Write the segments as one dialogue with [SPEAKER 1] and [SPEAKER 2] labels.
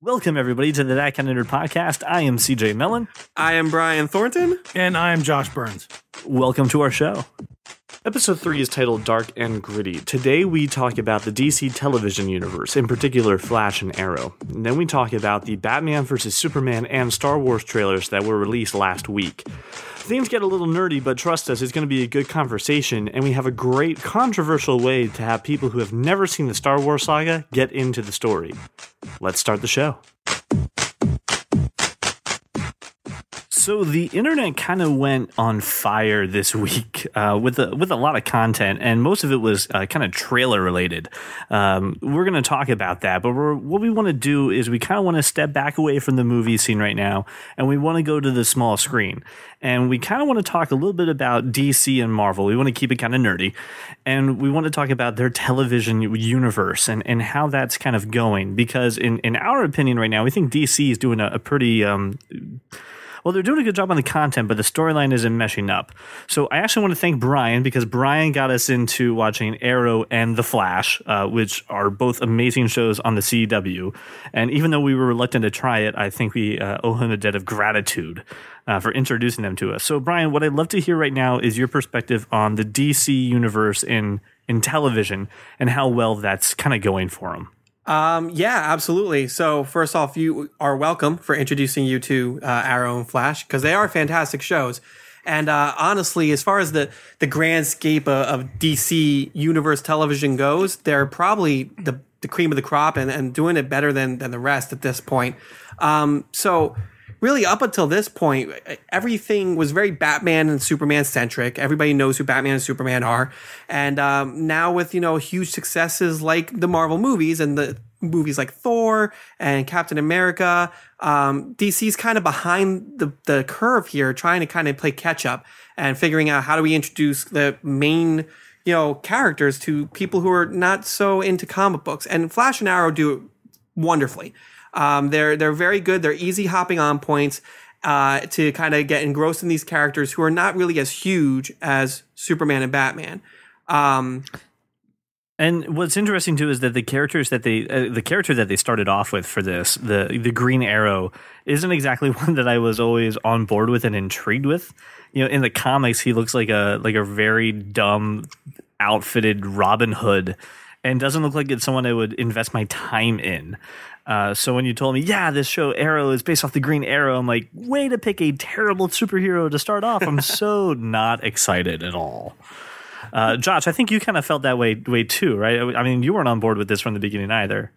[SPEAKER 1] Welcome, everybody, to the That Kind of Nerd podcast. I am CJ Mellon.
[SPEAKER 2] I am Brian Thornton.
[SPEAKER 3] And I am Josh Burns.
[SPEAKER 1] Welcome to our show.
[SPEAKER 2] Episode 3 is titled Dark and Gritty. Today we talk about the DC television universe, in particular Flash and Arrow. And then we talk about the Batman vs. Superman and Star Wars trailers that were released last week. Things get a little nerdy, but trust us, it's going to be a good conversation, and we have a great controversial way to have people who have never seen the Star Wars saga get into the story. Let's start the show.
[SPEAKER 1] So the internet kind of went on fire this week with a lot of content, and most of it was kind of trailer related. We're going to talk about that, but what we want to do is we kind of want to step back away from the movie scene right now, and we want to go to the small screen. And we kind of want to talk a little bit about DC and Marvel. We want to keep it kind of nerdy, and we want to talk about their television universe and how that's kind of going. Because in our opinion right now, we think DC is doing a pretty well, they're doing a good job on the content, but the storyline isn't meshing up. So I actually want to thank Brian, because Brian got us into watching Arrow and The Flash, which are both amazing shows on the CW. And even though we were reluctant to try it, I think we owe him a debt of gratitude for introducing them to us. So Brian, what I'd love to hear right now is your perspective on the DC universe in television and how well that's kind of going for them.
[SPEAKER 2] Yeah, absolutely. So first off, you are welcome for introducing you to Arrow and Flash, because they are fantastic shows. And honestly, as far as the grand scape of DC universe television goes, they're probably the cream of the crop and doing it better than the rest at this point. So really, up until this point, everything was very Batman and Superman centric. Everybody knows who Batman and Superman are. And now with, huge successes like the Marvel movies and the movies like Thor and Captain America, DC's kind of behind the curve here, trying to kind of play catch up and figuring out how do we introduce the main characters to people who are not so into comic books. And Flash and Arrow do it wonderfully. They're very good. They're easy hopping on points to kind of get engrossed in these characters who are not really as huge as Superman and Batman.
[SPEAKER 1] And what's interesting too is that the character that they started off with for this, the Green Arrow, isn't exactly one that I was always on board with and intrigued with. In the comics, he looks like a very dumb, outfitted Robin Hood, and doesn't look like it's someone I would invest my time in. So when you told me, yeah, this show Arrow is based off the Green Arrow, I'm like, way to pick a terrible superhero to start off. I'm so not excited at all. Josh, I think you kind of felt that way too, right? I mean, you weren't on board with this from the beginning either.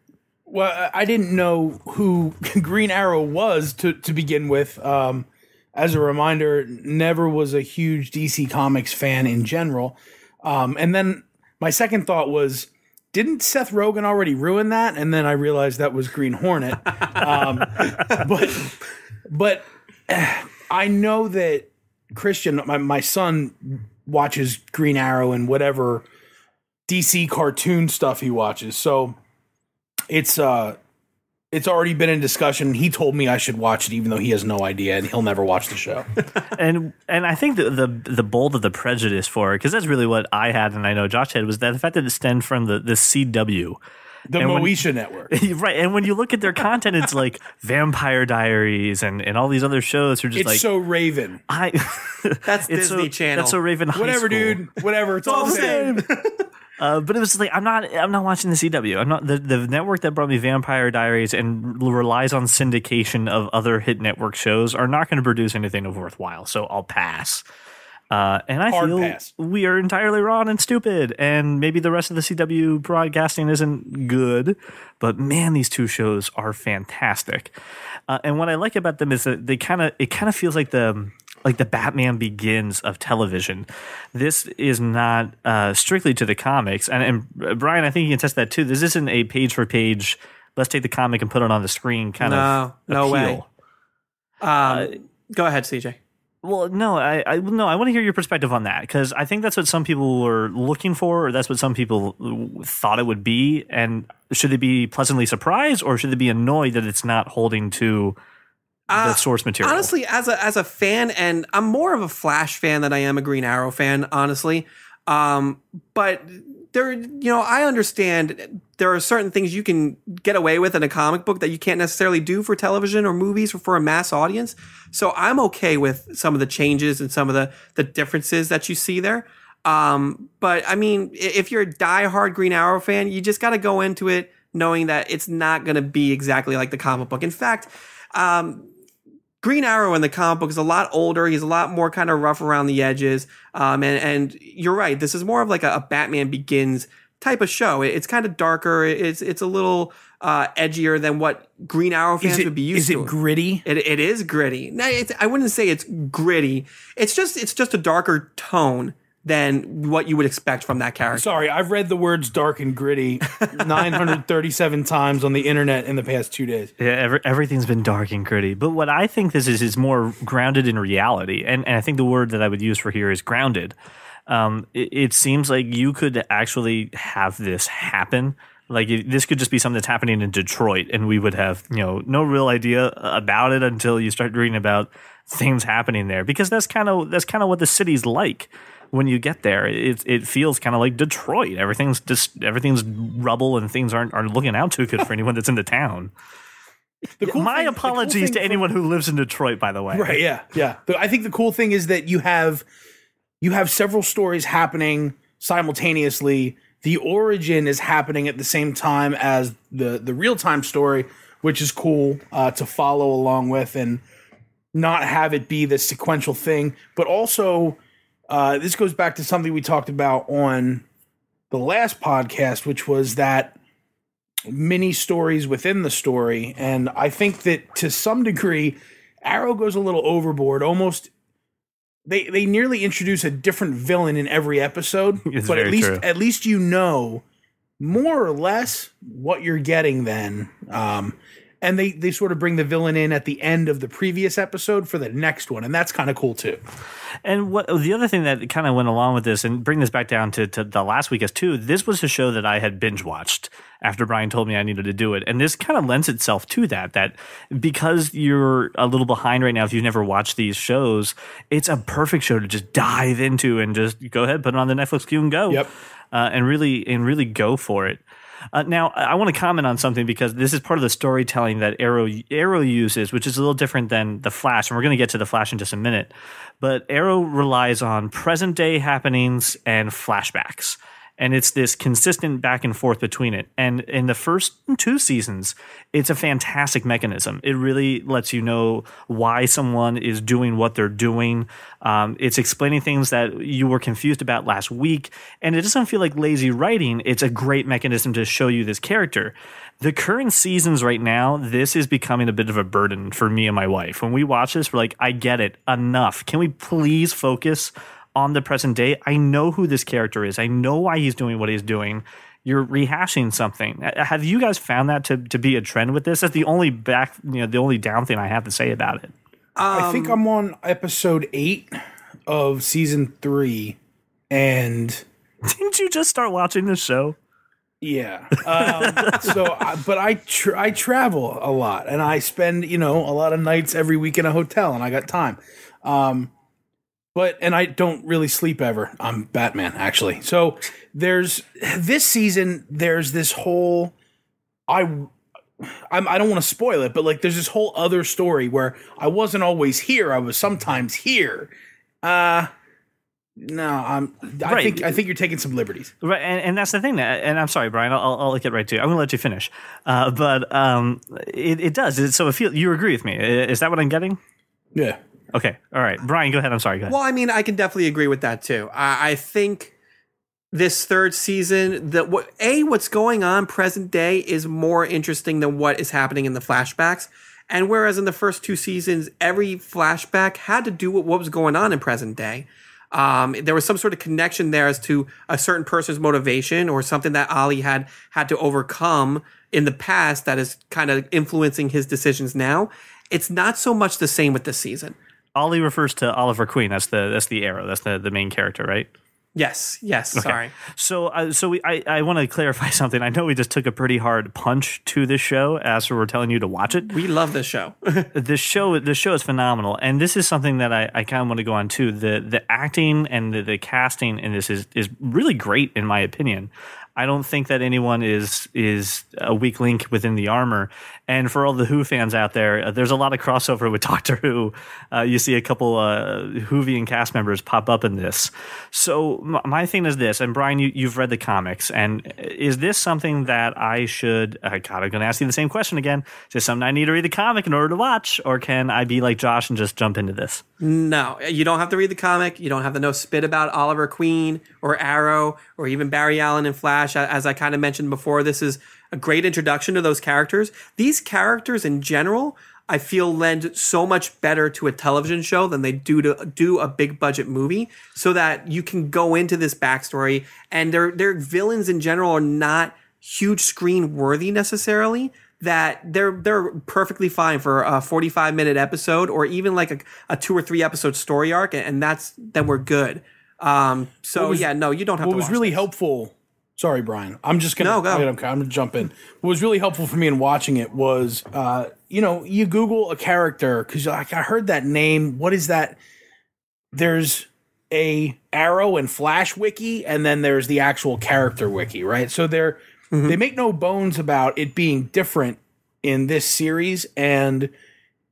[SPEAKER 3] Well, I didn't know who Green Arrow was to begin with. As a reminder, never was a huge DC Comics fan in general. And then my second thought was, didn't Seth Rogen already ruin that? And then I realized that was Green Hornet. But I know that Christian, my son, watches Green Arrow and whatever DC cartoon stuff he watches. So it's already been in discussion. He told me I should watch it, even though he has no idea and he'll never watch the show.
[SPEAKER 1] and I think the bold of the prejudice for it, because that's really what I had, and I know Josh had, was that the fact that it stemmed from the CW.
[SPEAKER 3] The Moesha Network.
[SPEAKER 1] Right. And when you look at their content, it's like Vampire Diaries and all these other shows are just
[SPEAKER 3] it's so Raven.
[SPEAKER 2] That's Disney Channel.
[SPEAKER 1] That's so Raven High
[SPEAKER 3] Whatever,
[SPEAKER 1] School.
[SPEAKER 3] dude. Whatever. It's all the same.
[SPEAKER 1] But it was like, I'm not watching the CW. I'm not the network that brought me Vampire Diaries and relies on syndication of other hit network shows are not going to produce anything worthwhile. So I'll pass. And I feel we are entirely wrong and stupid, and maybe the rest of the CW broadcasting isn't good, but man, these two shows are fantastic. And what I like about them is that it kind of feels like the Batman Begins of television. This is not strictly to the comics, and Brian, I think you can test that too. This isn't a page for page, let's take the comic and put it on the screen kind of
[SPEAKER 2] no
[SPEAKER 1] appeal.
[SPEAKER 2] Way. Go ahead, CJ.
[SPEAKER 1] Well, no, I want to hear your perspective on that, because I think that's what some people were looking for, or that's what some people thought it would be. And should they be pleasantly surprised, or should they be annoyed that it's not holding to the source material?
[SPEAKER 2] Honestly, as a fan, and I'm more of a Flash fan than I am a Green Arrow fan, honestly. But there, I understand there are certain things you can get away with in a comic book that you can't necessarily do for television or movies or for a mass audience. So I'm okay with some of the changes and some of the differences that you see there. But I mean, if you're a diehard Green Arrow fan, you just got to go into it knowing that it's not going to be exactly like the comic book. In fact, Green Arrow in the comic book is a lot older. He's a lot more kind of rough around the edges. And you're right. This is more of like a Batman Begins type of show. It's kind of darker. It's a little edgier than what Green Arrow fans would be used to.
[SPEAKER 3] Is it gritty?
[SPEAKER 2] It is gritty. No, I wouldn't say it's gritty. It's just a darker tone than what you would expect from that character.
[SPEAKER 3] Sorry, I've read the words dark and gritty 937 times on the internet in the past 2 days.
[SPEAKER 1] Yeah, everything's been dark and gritty. But what I think this is more grounded in reality. And I think the word that I would use for here is grounded. It seems like you could actually have this happen. Like this could just be something that's happening in Detroit, and we would have no real idea about it until you start reading about things happening there. Because that's kind of what the city's like. When you get there, it feels kind of like Detroit. Everything's rubble and things aren't looking out too good for anyone that's in the town. My apologies to anyone who lives in Detroit, by the way.
[SPEAKER 3] Right? Yeah. I think the cool thing is that you have several stories happening simultaneously. The origin is happening at the same time as the real time story, which is cool to follow along with and not have it be this sequential thing, but also. This goes back to something we talked about on the last podcast, which was that mini stories within the story. And I think that to some degree, Arrow goes a little overboard. Almost, they nearly introduce a different villain in every episode. But at least you know more or less what you're getting then. And they sort of bring the villain in at the end of the previous episode for the next one. And that's kind of cool, too.
[SPEAKER 1] And the other thing that kind of went along with this, and bring this back down to the last week, is too, this was a show that I had binge watched after Brian told me I needed to do it. And this kind of lends itself to that because you're a little behind right now, if you've never watched these shows, it's a perfect show to just dive into and just go ahead, put it on the Netflix queue and go.
[SPEAKER 3] Yep.
[SPEAKER 1] And really go for it. Now, I want to comment on something because this is part of the storytelling that Arrow uses, which is a little different than The Flash, and we're going to get to The Flash in just a minute. But Arrow relies on present-day happenings and flashbacks. And it's this consistent back and forth between it. And in the first 2 seasons, it's a fantastic mechanism. It really lets you know why someone is doing what they're doing. It's explaining things that you were confused about last week. And it doesn't feel like lazy writing. It's a great mechanism to show you this character. The current seasons right now, this is becoming a bit of a burden for me and my wife. When we watch this, we're like, I get it. Enough. Can we please focus on the present day? I know who this character is. I know why he's doing what he's doing. You're rehashing something. Have you guys found that to be a trend with this? That's the only the only down thing I have to say about it.
[SPEAKER 3] I think I'm on episode 8 of season 3, and
[SPEAKER 1] didn't you just start watching this show?
[SPEAKER 3] Yeah. But I travel a lot, and I spend a lot of nights every week in a hotel, and I got time. And I don't really sleep ever. I'm Batman, actually. So this season, there's this whole, I don't want to spoil it, but there's this whole other story where I wasn't always here. I was sometimes here. I think you're taking some liberties.
[SPEAKER 1] Right. And that's the thing and I'm sorry, Brian, I'll get right to you. I'm going to let you finish. But it does. So you agree with me. Is that what I'm getting?
[SPEAKER 3] Yeah.
[SPEAKER 1] Okay. All right. Brian, go ahead. I'm sorry. Go ahead.
[SPEAKER 2] Well, I mean, I can definitely agree with that, too. I think this third season, what's going on present day is more interesting than what is happening in the flashbacks. And whereas in the first 2 seasons, every flashback had to do with what was going on in present day. There was some sort of connection there as to a certain person's motivation or something that Ollie had to overcome in the past that is kind of influencing his decisions now. It's not so much the same with this season.
[SPEAKER 1] Ollie refers to Oliver Queen. That's the Arrow. That's the main character, right?
[SPEAKER 2] Yes.
[SPEAKER 1] Okay.
[SPEAKER 2] Sorry.
[SPEAKER 1] I want to clarify something. I know we just took a pretty hard punch to this show as we were telling you to watch it.
[SPEAKER 2] We love this show.
[SPEAKER 1] The show is phenomenal, and this is something that I kind of want to go on too. The acting and the casting in this is really great in my opinion. I don't think that anyone is a weak link within the armor. And for all the Who fans out there, there's a lot of crossover with Doctor Who. You see a couple Whovian cast members pop up in this. So my thing is this, and Brian, you've read the comics, and is this something that I should? I'm going to ask you the same question again. Is this something I need to read the comic in order to watch, or can I be like Josh and just jump into this?
[SPEAKER 2] No, you don't have to read the comic. You don't have to know spit about Oliver Queen or Arrow or even Barry Allen and Flash. As I kind of mentioned before, this is a great introduction to those characters. These characters in general, I feel, lend so much better to a television show than they do to do a big budget movie, so that you can go into this backstory, and their villains in general are not huge screen worthy necessarily. That they're perfectly fine for a 45-minute episode, or even like a 2 or 3 episode story arc, and then we're good. You don't have to. What
[SPEAKER 3] was really helpful. Sorry, Brian. I'm just gonna.
[SPEAKER 2] No, go.
[SPEAKER 3] I'm gonna jump in. What was really helpful for me in watching it was, you Google a character because I heard that name. What is that? There's a Arrow and Flash wiki, and then there's the actual character wiki, right? So they make no bones about it being different in this series. And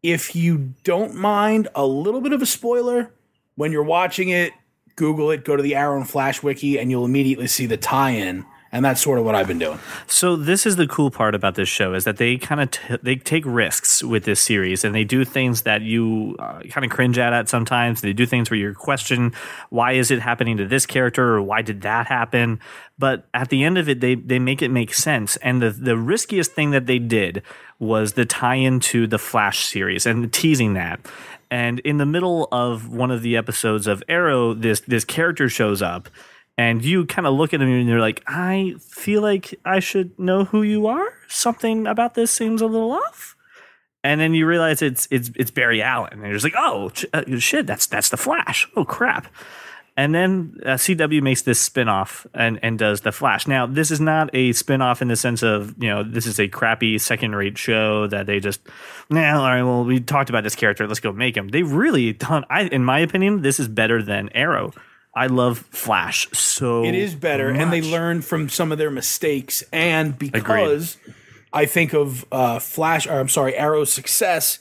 [SPEAKER 3] if you don't mind a little bit of a spoiler, when you're watching it, Google it, go to the Arrow and Flash wiki, and you'll immediately see the tie-in. And that's sort of what I've been doing.
[SPEAKER 1] So this is the cool part about this show, is that they kind of they take risks with this series, and they do things that you kind of cringe at sometimes. They do things where you question, why is it happening to this character, or why did that happen? But at the end of it, they make it make sense. And the riskiest thing that they did was the tie-in to the Flash series and teasing that. And in the middle of one of the episodes of Arrow, this character shows up. And you kind of look at him and you're like, I feel like I should know who you are. Something about this seems a little off. And then you realize it's Barry Allen. And you're just like, oh, shit, that's the Flash. Oh, crap. And then CW makes this spinoff and does the Flash. Now, this is not a spinoff in the sense of, this is a crappy second-rate show that they just, all right, well, we talked about this character. Let's go make him. They've really done, in my opinion, this is better than Arrow. I love Flash so
[SPEAKER 3] it is better,
[SPEAKER 1] much.
[SPEAKER 3] And they learned from some of their mistakes. And because I think of Arrow's success,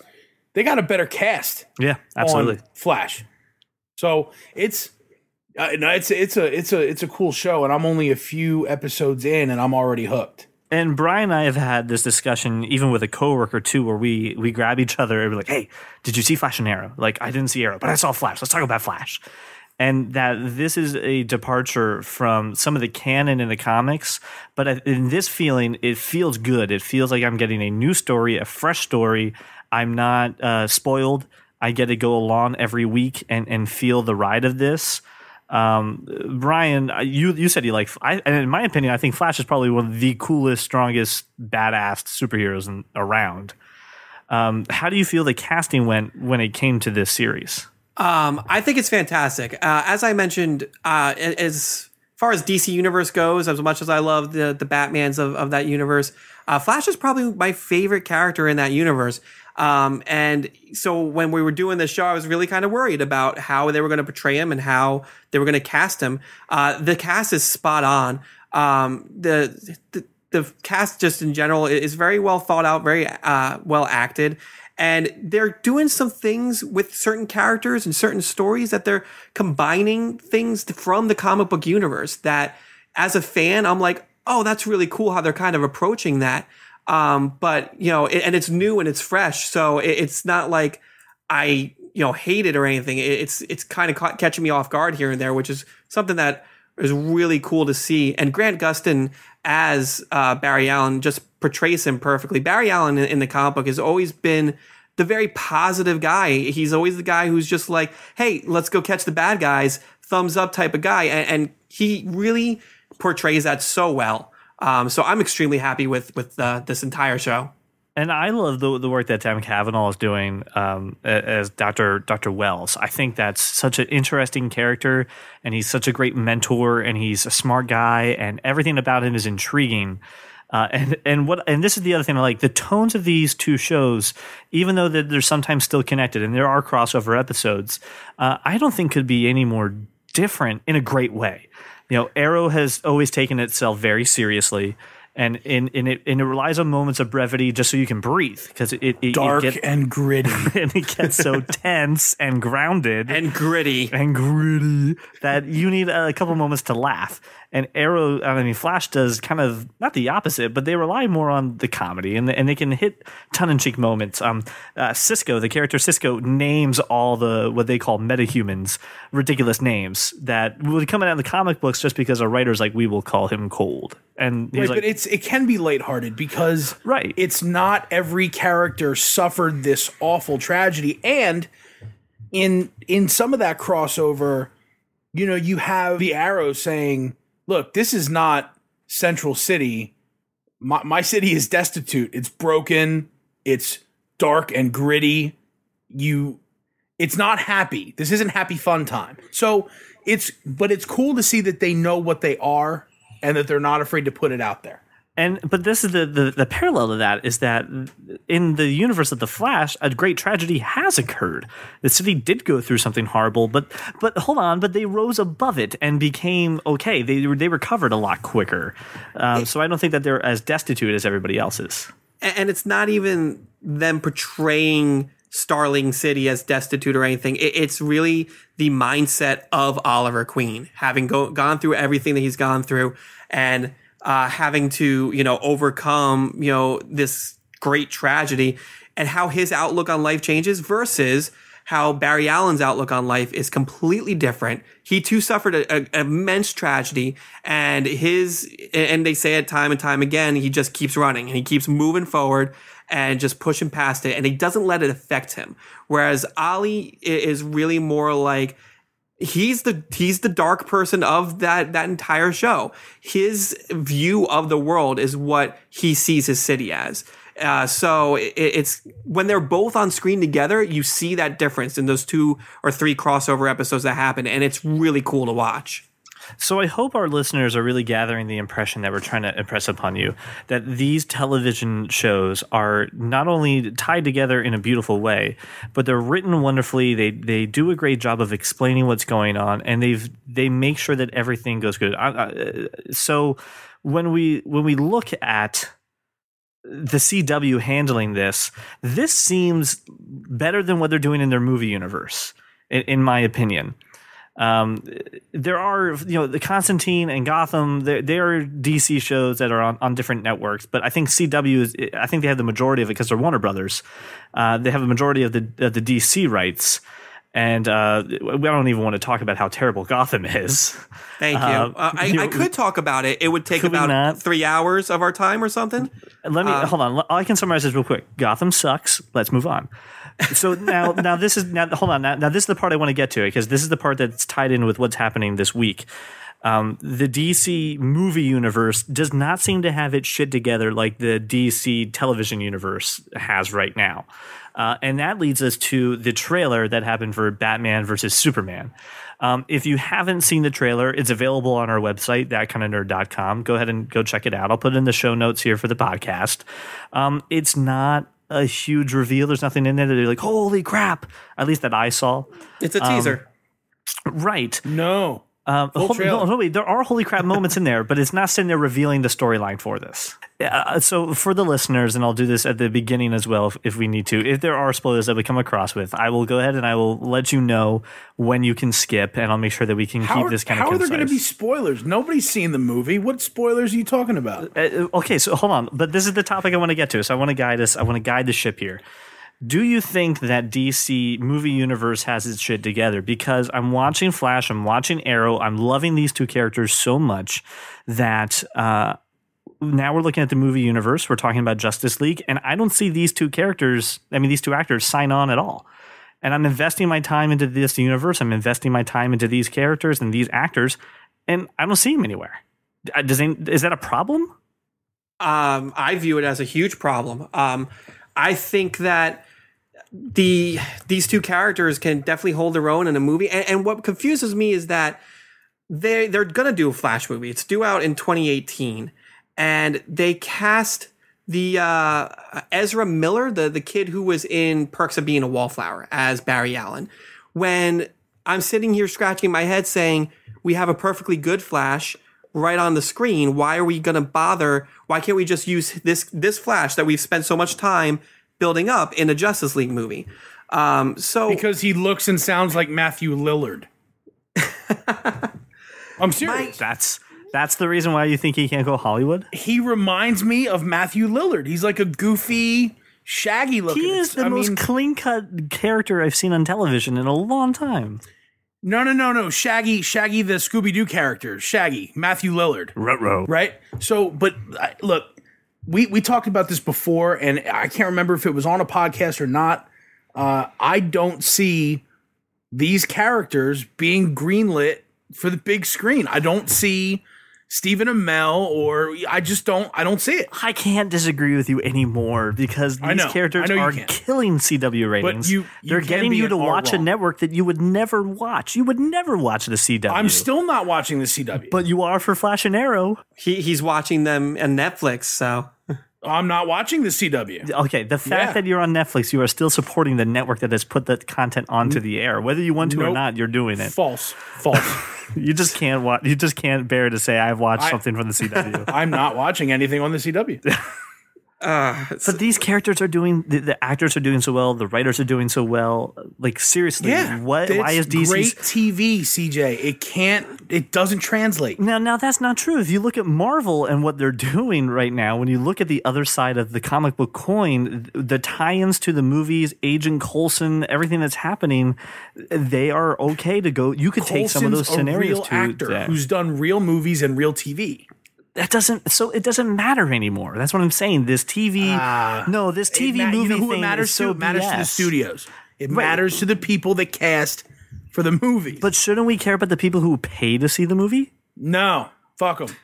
[SPEAKER 3] they got a better cast.
[SPEAKER 1] Yeah, absolutely.
[SPEAKER 3] On Flash. So it's a cool show, and I'm only a few episodes in, and I'm already hooked.
[SPEAKER 1] And Brian and I have had this discussion even with a coworker too, where we grab each other and we're like, "Hey, did you see Flash and Arrow? Like, I didn't see Arrow, but I saw Flash. Let's talk about Flash." And that this is a departure from some of the canon in the comics. But in this feeling, it feels good. It feels like I'm getting a new story, a fresh story. I'm not spoiled. I get to go along every week and feel the ride of this. Brian, you said you like, and in my opinion, I think Flash is probably one of the coolest, strongest, badass superheroes around. How do you feel the casting went when it came to this series?
[SPEAKER 2] I think it's fantastic. As I mentioned, as far as DC Universe goes, as much as I love the Batmans of that universe, Flash is probably my favorite character in that universe. And so when we were doing this show, I was really kind of worried about how they were going to portray him and how they were going to cast him. The cast is spot on. The cast just in general is very well thought out, very well acted. And they're doing some things with certain characters and certain stories that they're combining things from the comic book universe that as a fan, I'm like, oh, that's really cool how they're kind of approaching that. But, and it's new and it's fresh. So it's not like I, hate it or anything. It's kind of catching me off guard here and there, which is something that is really cool to see. And Grant Gustin as Barry Allen just portrays him perfectly. Barry Allen in the comic book has always been the very positive guy. He's always the guy who's just like, hey, let's go catch the bad guys, thumbs up type of guy. And he really portrays that so well. So I'm extremely happy with this entire show.
[SPEAKER 1] And I love the work that Tim Cavanaugh is doing as Dr. Wells. I think that's such an interesting character, and he's such a great mentor, and he's a smart guy, and everything about him is intriguing. And this is the other thing I like. The tones of these two shows, even though they're sometimes still connected, and there are crossover episodes, I don't think could be any more different in a great way. Arrow has always taken itself very seriously. And it relies on moments of brevity just so you can breathe, because it
[SPEAKER 3] dark and gritty,
[SPEAKER 1] and it gets so tense and grounded
[SPEAKER 2] and gritty
[SPEAKER 1] that you need a couple moments to laugh. And Flash does kind of not the opposite, but they rely more on the comedy, and they can hit tongue-in-cheek moments. Cisco, the character Cisco, names all the what they call metahumans, ridiculous names that would come out in the comic books just because our writers we will call him Cold. And he's
[SPEAKER 3] but it can be lighthearted because it's not every character suffered this awful tragedy, and in some of that crossover, you have the Arrow saying, look, this is not Central City. My city is destitute. It's broken. It's dark and gritty. It's not happy. This isn't happy fun time. So it's cool to see that they know what they are and that they're not afraid to put it out there.
[SPEAKER 1] But this is the parallel to that is that in the universe of the Flash, a great tragedy has occurred. The city did go through something horrible, but hold on, but they rose above it and became okay. They recovered a lot quicker. So I don't think that they're as destitute as everybody else is.
[SPEAKER 2] And it's not even them portraying Starling City as destitute or anything. It's really the mindset of Oliver Queen, having gone through everything that he's gone through, and having to, overcome, this great tragedy, and how his outlook on life changes versus how Barry Allen's outlook on life is completely different. He too suffered an immense tragedy, and they say it time and time again, he just keeps running and he keeps moving forward and just pushing past it, and he doesn't let it affect him. Whereas Ollie is really more like, he's the dark person of that entire show. His view of the world is what he sees his city as. So it's when they're both on screen together, you see that difference in those 2 or 3 crossover episodes that happen, and it's really cool to watch.
[SPEAKER 1] So I hope our listeners are really gathering the impression that we're trying to impress upon you, that these television shows are not only tied together in a beautiful way, but they're written wonderfully. They do a great job of explaining what's going on, and they make sure that everything goes good. So when we look at the CW handling this seems better than what they're doing in their movie universe, in my opinion. There are, the Constantine and Gotham, they are DC shows that are on different networks, but I think CW I think they have the majority of it because they're Warner Brothers. They have a majority of the DC rights. And we don't even want to talk about how terrible Gotham is.
[SPEAKER 2] Thank you. I could talk about it. It would take about 3 hours of our time or something.
[SPEAKER 1] Let me hold on. I can summarize this real quick. Gotham sucks. Let's move on. So now this is hold on. Now this is the part I want to get to, because this is the part that's tied in with what's happening this week. The DC movie universe does not seem to have its shit together like the DC television universe has right now. And that leads us to the trailer that happened for Batman versus Superman. If you haven't seen the trailer, it's available on our website, thatkindofnerd.com. Go ahead and go check it out. I'll put it in the show notes here for the podcast. It's not a huge reveal. There's nothing in there that you're like, holy crap, at least that I saw.
[SPEAKER 2] It's a teaser.
[SPEAKER 1] Right.
[SPEAKER 3] No.
[SPEAKER 1] Wait, there are holy crap moments in there, but it's not sitting there revealing the storyline for this. So for the listeners, and I'll do this at the beginning as well if we need to, if there are spoilers that we come across with, I will go ahead and I will let you know when you can skip, and I'll make sure that we can keep this kind of concise. How are there
[SPEAKER 3] going to be spoilers? Nobody's seen the movie. What spoilers are you talking about?
[SPEAKER 1] Okay, so hold on. But this is the topic I want to get to, so I want to guide us. I want to guide the ship here. Do you think that DC movie universe has its shit together? Because I'm watching Flash, I'm watching Arrow, I'm loving these two characters so much that now we're looking at the movie universe, we're talking about Justice League, and I don't see these two characters, these two actors sign on at all. And I'm investing my time into this universe, I'm investing my time into these characters and these actors, and I don't see them anywhere. Is that a problem?
[SPEAKER 2] I view it as a huge problem. I think that these two characters can definitely hold their own in a movie. And what confuses me is that they're gonna do a Flash movie. It's due out in 2018, and they cast the Ezra Miller, the kid who was in Perks of Being a Wallflower, as Barry Allen. When I'm sitting here scratching my head saying, we have a perfectly good Flash right on the screen. Why are we going to bother? Why can't we just use this Flash that we've spent so much time building up in a Justice League movie?
[SPEAKER 3] Because he looks and sounds like Matthew Lillard. I'm serious.
[SPEAKER 1] That's the reason why you think he can't go Hollywood?
[SPEAKER 3] He reminds me of Matthew Lillard. He's like a goofy, shaggy looking.
[SPEAKER 1] He is the most clean-cut character I've seen on television in a long time.
[SPEAKER 3] No. Shaggy, the Scooby-Doo character. Shaggy, Matthew Lillard.
[SPEAKER 1] Ruh-roh.
[SPEAKER 3] Right? So, but look, we talked about this before, and I can't remember if it was on a podcast or not. I don't see these characters being greenlit for the big screen. I don't see Stephen Amell, I don't see it.
[SPEAKER 1] I can't disagree with you anymore because these characters are killing CW ratings.
[SPEAKER 3] But
[SPEAKER 1] they're getting you to watch a network that you would never watch. You would never watch the CW.
[SPEAKER 3] I'm still not watching the CW.
[SPEAKER 1] But you are for Flash and Arrow.
[SPEAKER 2] He's watching them on Netflix, so...
[SPEAKER 3] I'm not watching the CW.
[SPEAKER 1] Okay, the fact that you're on Netflix, you are still supporting the network that has put that content onto the air. Whether you want to or not, you're doing it.
[SPEAKER 3] False.
[SPEAKER 1] You just can't watch. You just can't bear to say I've watched something from the CW.
[SPEAKER 3] I'm not watching anything on the CW.
[SPEAKER 1] But these characters are doing. The actors are doing so well. The writers are doing so well. Like seriously, why is DC
[SPEAKER 3] great TV? CJ, it doesn't translate.
[SPEAKER 1] Now that's not true. If you look at Marvel and what they're doing right now, when you look at the other side of the comic book coin, the tie-ins to the movies, Agent Coulson, everything that's happening, they are okay to go. You could take some of those scenarios
[SPEAKER 3] to a real actor who's done real movies and real TV.
[SPEAKER 1] It doesn't matter anymore. That's what I'm saying. This TV, this TV movie thing matters to.
[SPEAKER 3] It matters to the studios. It matters to the people that cast for the movie.
[SPEAKER 1] But shouldn't we care about the people who pay to see the movie?
[SPEAKER 3] No, fuck them.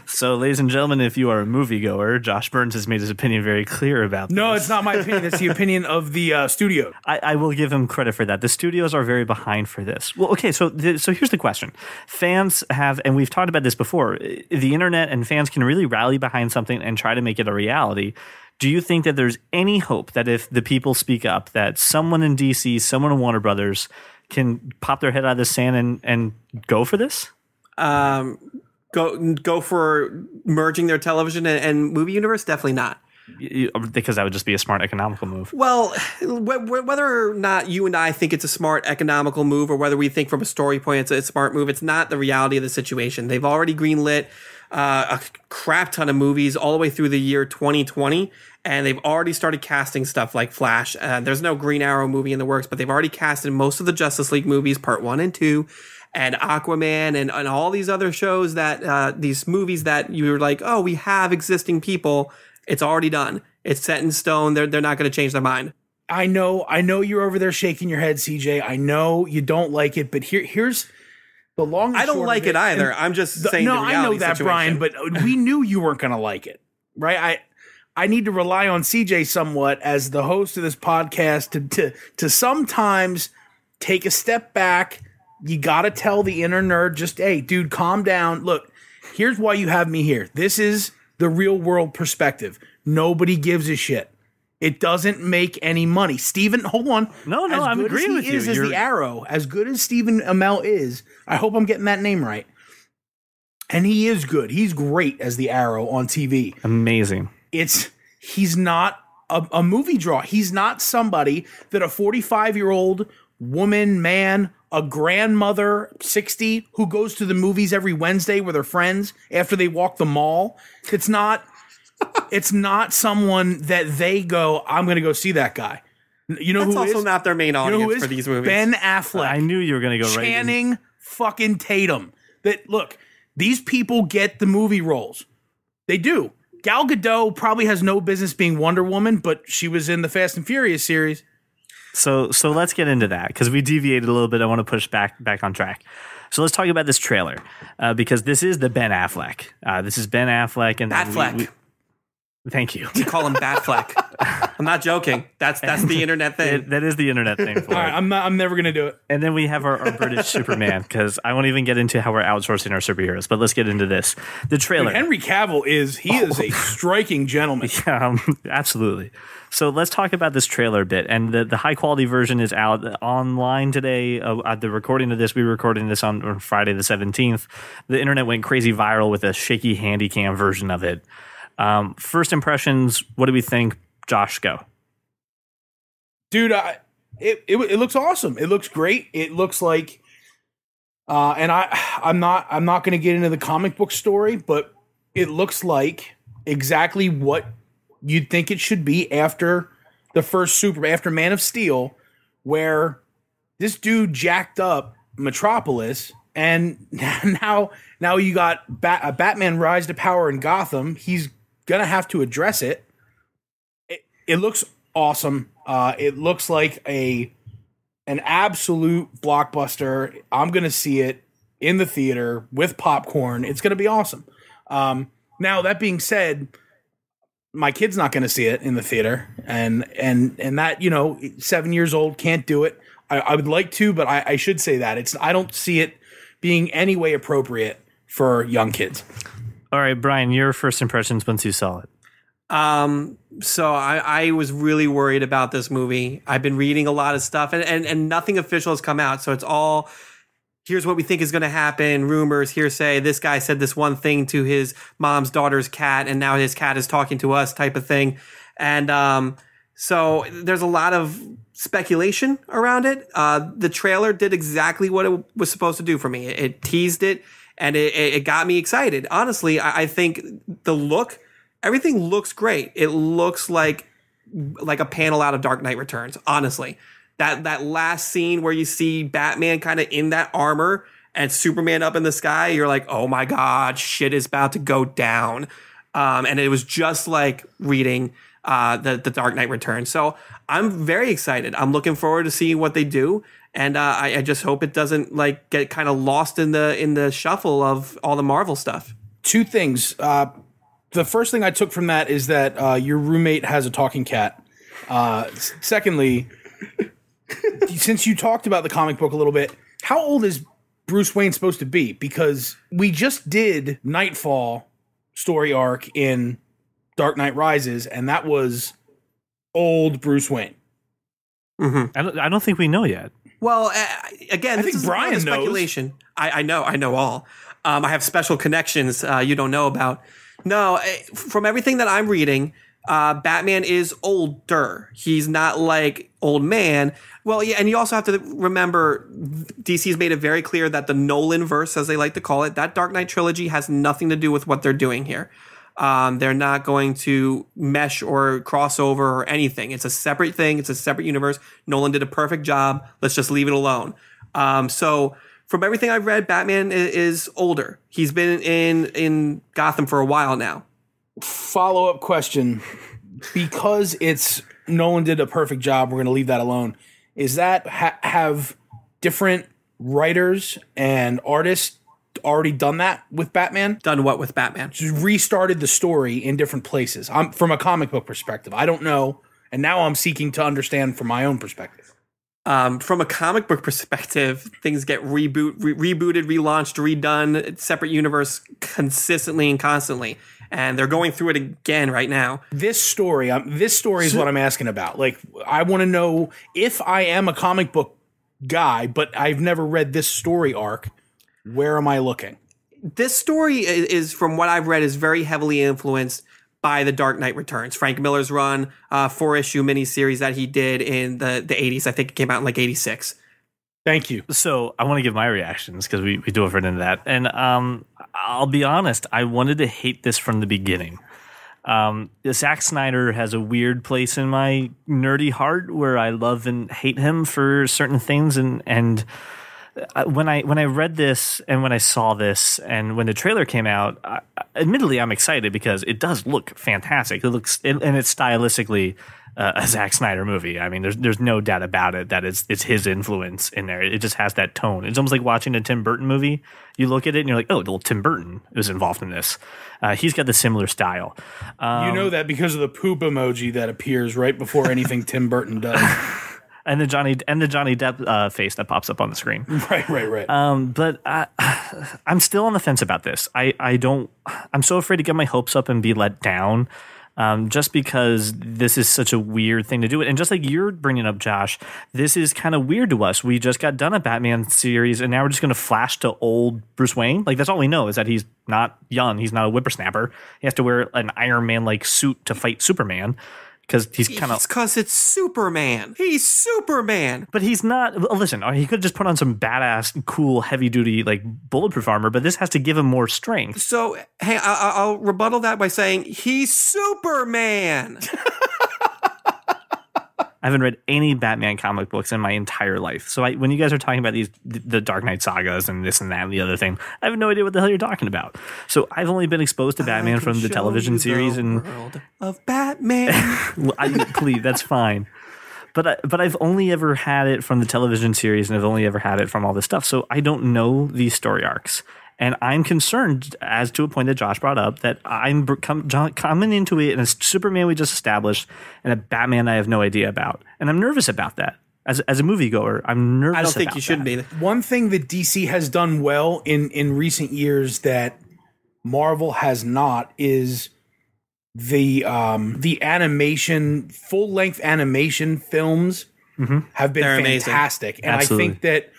[SPEAKER 1] So, ladies and gentlemen, if you are a moviegoer, Josh Burns has made his opinion very clear about this.
[SPEAKER 3] No, it's not my opinion. It's the opinion of the studio.
[SPEAKER 1] I will give him credit for that. The studios are very behind for this. Well, okay, so here's the question. Fans have, and we've talked about this before, the internet and fans can really rally behind something and try to make it a reality. Do you think that there's any hope that if the people speak up, that someone in DC, someone in Warner Brothers can pop their head out of the sand and go for this?
[SPEAKER 2] Go for merging their television and movie universe? Definitely not.
[SPEAKER 1] Because that would just be a smart economical move.
[SPEAKER 2] Well, whether or not you and I think it's a smart economical move or whether we think from a story point it's a smart move, it's not the reality of the situation. They've already greenlit a crap ton of movies all the way through the year 2020, and they've already started casting stuff like Flash. There's no Green Arrow movie in the works, but they've already casted most of the Justice League movies, part 1 and 2. And Aquaman and all these other shows that these movies that you were like, oh, we have existing people. It's already done. It's set in stone. They're not going to change their mind.
[SPEAKER 3] I know you're over there shaking your head, CJ. I know you don't like it, but here's the long.
[SPEAKER 2] I don't like it either. I'm just saying. No,
[SPEAKER 3] I know that, Brian, but we knew you weren't going to like it, right? I need to rely on CJ somewhat as the host of this podcast to sometimes take a step back. You got to tell the inner nerd, just, hey, dude, calm down. Look, here's why you have me here. This is the real world perspective. Nobody gives a shit. It doesn't make any money. Steven, hold on.
[SPEAKER 1] No, I'm agreeing with you.
[SPEAKER 3] As the Arrow, as good as Stephen Amell is, I hope I'm getting that name right. And he is good. He's great as the Arrow on TV.
[SPEAKER 1] Amazing.
[SPEAKER 3] He's not a movie draw. He's not somebody that a 45-year-old woman, man, a grandmother, 60, who goes to the movies every Wednesday with her friends after they walk the mall. It's not someone that they go, I'm going to go see that guy. You know
[SPEAKER 2] That's
[SPEAKER 3] who is?
[SPEAKER 2] also not their main audience for these movies.
[SPEAKER 3] Ben Affleck.
[SPEAKER 1] I knew you were going to go right.
[SPEAKER 3] Channing fucking Tatum. Look, these people get the movie roles. They do. Gal Gadot probably has no business being Wonder Woman, but she was in the Fast and Furious series.
[SPEAKER 1] So let's get into that because we deviated a little bit. I want to push back on track. So let's talk about this trailer because this is the Ben Affleck. This is Ben Affleck and
[SPEAKER 2] Batfleck.
[SPEAKER 1] Thank you.
[SPEAKER 2] We call him Batfleck. I'm not joking. That's the internet thing.
[SPEAKER 1] That is the internet thing for
[SPEAKER 3] All right, I'm never gonna do it.
[SPEAKER 1] And then we have our British Superman because I won't even get into how we're outsourcing our superheroes. But let's get into this. The trailer.
[SPEAKER 3] Dude, Henry Cavill is a striking gentleman.
[SPEAKER 1] Yeah, absolutely. So let's talk about this trailer a bit. And the high quality version is out online today. At the recording of this, we were recording this on Friday the 17th. The internet went crazy viral with a shaky handy cam version of it. First impressions, what do we think? Josh, go.
[SPEAKER 3] Dude, it looks awesome. It looks great. It looks like, and I'm not going to get into the comic book story, but it looks like exactly what you'd think it should be after the first after Man of Steel, where this dude jacked up Metropolis, and now you got a Batman rise to power in Gotham. He's gonna have to address it. It looks awesome. It looks like an absolute blockbuster. I'm gonna see it in the theater with popcorn. It's gonna be awesome. Now that being said, my kid's not gonna see it in the theater, and that 7 years old can't do it. I would like to, but I should say that I don't see it being any way appropriate for young kids.
[SPEAKER 1] All right, Brian, your first impressions once you saw it.
[SPEAKER 2] So I was really worried about this movie. I've been reading a lot of stuff and nothing official has come out. So it's all, here's what we think is going to happen. Rumors, hearsay. This guy said this one thing to his mom's daughter's cat, and now his cat is talking to us type of thing. And, so there's a lot of speculation around it. The trailer did exactly what it was supposed to do for me. It teased it. And it got me excited. Honestly, I think everything looks great. It looks like a panel out of Dark Knight Returns, honestly. That last scene where you see Batman kind of in that armor and Superman up in the sky, you're like, oh my God, shit is about to go down. And it was just like reading the Dark Knight Returns. So I'm very excited. I'm looking forward to seeing what they do. And I just hope it doesn't get kind of lost in the shuffle of all the Marvel stuff.
[SPEAKER 3] Two things. The first thing I took from that is that your roommate has a talking cat. Secondly, since you talked about the comic book a little bit, how old is Bruce Wayne supposed to be? Because we just did Nightfall story arc in Dark Knight Rises, and that was old Bruce Wayne.
[SPEAKER 2] Mm-hmm.
[SPEAKER 1] I don't think we know yet.
[SPEAKER 2] Well, again,
[SPEAKER 3] I think Brian knows.
[SPEAKER 2] Speculation. I know all. I have special connections you don't know about. No, from everything that I'm reading, Batman is older. He's not like old man. Well, yeah, and you also have to remember DC's made it very clear that the Nolan verse, as they like to call it, that Dark Knight trilogy has nothing to do with what they're doing here. They're not going to mesh or cross over or anything. It's a separate thing. It's a separate universe. Nolan did a perfect job. Let's just leave it alone. So from everything I've read, Batman is older. He's been in Gotham for a while now.
[SPEAKER 3] Follow-up question. Because Nolan did a perfect job, we're going to leave that alone. Is that have different writers and artists already done that with Batman?
[SPEAKER 2] Done what with Batman?
[SPEAKER 3] Just restarted the story in different places. From a comic book perspective, I don't know, and now I'm seeking to understand from my own perspective.
[SPEAKER 2] From a comic book perspective, things get rebooted, relaunched, redone, separate universe consistently and constantly, and they're going through it again right now.
[SPEAKER 3] This story is what I'm asking about. Like, I want to know if I am a comic book guy, but I've never read this story arc. Where am I looking?
[SPEAKER 2] This story is, from what I've read, is very heavily influenced by The Dark Knight Returns. Frank Miller's run, 4-issue miniseries that he did in the 80s. I think it came out in 86.
[SPEAKER 3] Thank you.
[SPEAKER 1] So I want to give my reactions because we dove right into that. And I'll be honest, I wanted to hate this from the beginning. Zack Snyder has a weird place in my nerdy heart where I love and hate him for certain things. And when I read this and when I saw this and when the trailer came out, admittedly I'm excited because it does look fantastic. And it's stylistically a Zack Snyder movie. I mean, there's no doubt about it that it's his influence in there. It just has that tone. It's almost like watching a Tim Burton movie. You look at it and you're like, oh, well, Tim Burton was involved in this. He's got the similar style.
[SPEAKER 3] You know that because of the poop emoji that appears right before anything Tim Burton does.
[SPEAKER 1] And the Johnny Depp face that pops up on the screen.
[SPEAKER 3] Right.
[SPEAKER 1] But I'm still on the fence about this. I'm so afraid to get my hopes up and be let down. Just because this is such a weird thing to do. And just like you're bringing up, Josh, this is kind of weird to us. We just got done a Batman series, and now we're just going to flash to old Bruce Wayne. Like, that's all we know is that he's not young. He's not a whippersnapper. He has to wear an Iron Man-like suit to fight Superman. Because he's kind of...
[SPEAKER 2] It's because it's Superman. He's Superman.
[SPEAKER 1] But he's not... Listen, he could just put on some badass, cool, heavy-duty, like, bulletproof armor, but this has to give him more strength.
[SPEAKER 2] So, hey, I'll rebuttal that by saying he's Superman.
[SPEAKER 1] I haven't read any Batman comic books in my entire life. So when you guys are talking about the Dark Knight sagas and this and that and the other thing, I have no idea what the hell you're talking about. So I've only been exposed to Batman from the television series and
[SPEAKER 2] world of Batman.
[SPEAKER 1] Please, that's fine. But I've only ever had it from the television series, and I've only ever had it from all this stuff. So I don't know these story arcs. And I'm concerned, as to a point that Josh brought up, that I'm coming into it in a Superman we just established and a Batman I have no idea about. And I'm nervous about that. As a moviegoer, I'm nervous about that.
[SPEAKER 2] I don't think you should be.
[SPEAKER 3] One thing that DC has done well in recent years that Marvel has not is the animation, full-length animation films have been fantastic.
[SPEAKER 2] Amazing.
[SPEAKER 3] And
[SPEAKER 1] Absolutely.
[SPEAKER 3] I think that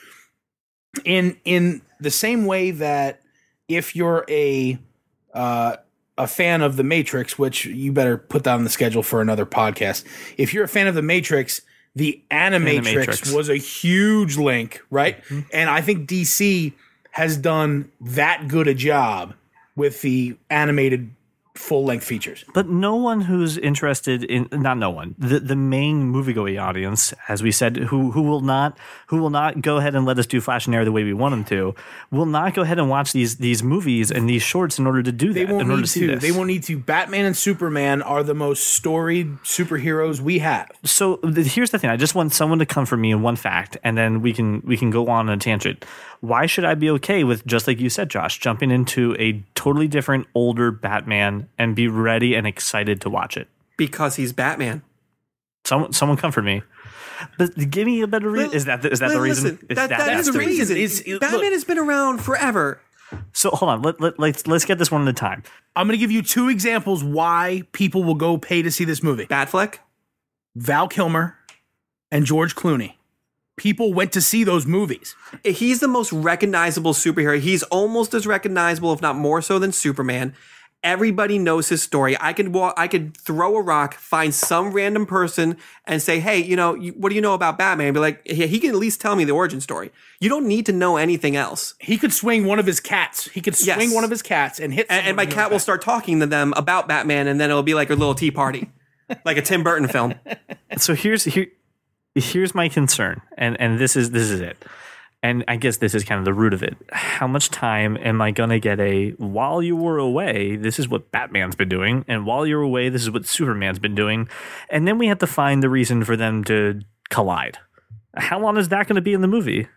[SPEAKER 3] in the same way that if you're a fan of The Matrix, which you better put that on the schedule for another podcast. If you're a fan of The Matrix, the Animatrix was a huge link, right? Mm-hmm. And I think DC has done that good a job with the animated full-length features.
[SPEAKER 1] But no one who's interested in, not no one, the main moviegoing audience, as we said, who will not go ahead and let us do Flash and Arrow the way we want them to, will not go ahead and watch these movies and these shorts in order to do that.
[SPEAKER 3] They won't need to. They won't need to. Batman and Superman are the most storied superheroes we have.
[SPEAKER 1] So here's the thing. I just want someone to comfort me in one fact, and then we can go on a tangent. Why should I be okay with, just like you said, Josh, jumping into a totally different, older Batman and be ready and excited to watch it?
[SPEAKER 2] Because he's Batman.
[SPEAKER 1] Someone comfort me. But give me a better reason. Is that the reason?
[SPEAKER 2] That's the reason. Batman has been around forever.
[SPEAKER 1] So hold on. Let's get this one at a time.
[SPEAKER 3] I'm going to give you two examples why people will go pay to see this movie.
[SPEAKER 2] Batfleck,
[SPEAKER 3] Val Kilmer, and George Clooney. People went to see those movies.
[SPEAKER 2] He's the most recognizable superhero. He's almost as recognizable, if not more so, than Superman. Everybody knows his story. I could throw a rock, find some random person, and say, "Hey, what do you know about Batman?" And be like, he can at least tell me the origin story. You don't need to know anything else.
[SPEAKER 3] He could swing one of his cats. He could swing one of his cats and hit.
[SPEAKER 2] And my cat will start talking to them about Batman, and then it'll be like a little tea party, like a Tim Burton film.
[SPEAKER 1] So here's my concern, and this is it. And I guess this is kind of the root of it. How much time am I going to get while you were away, this is what Batman's been doing, and while you're away, this is what Superman's been doing, and then we have to find the reason for them to collide. How long is that going to be in the movie?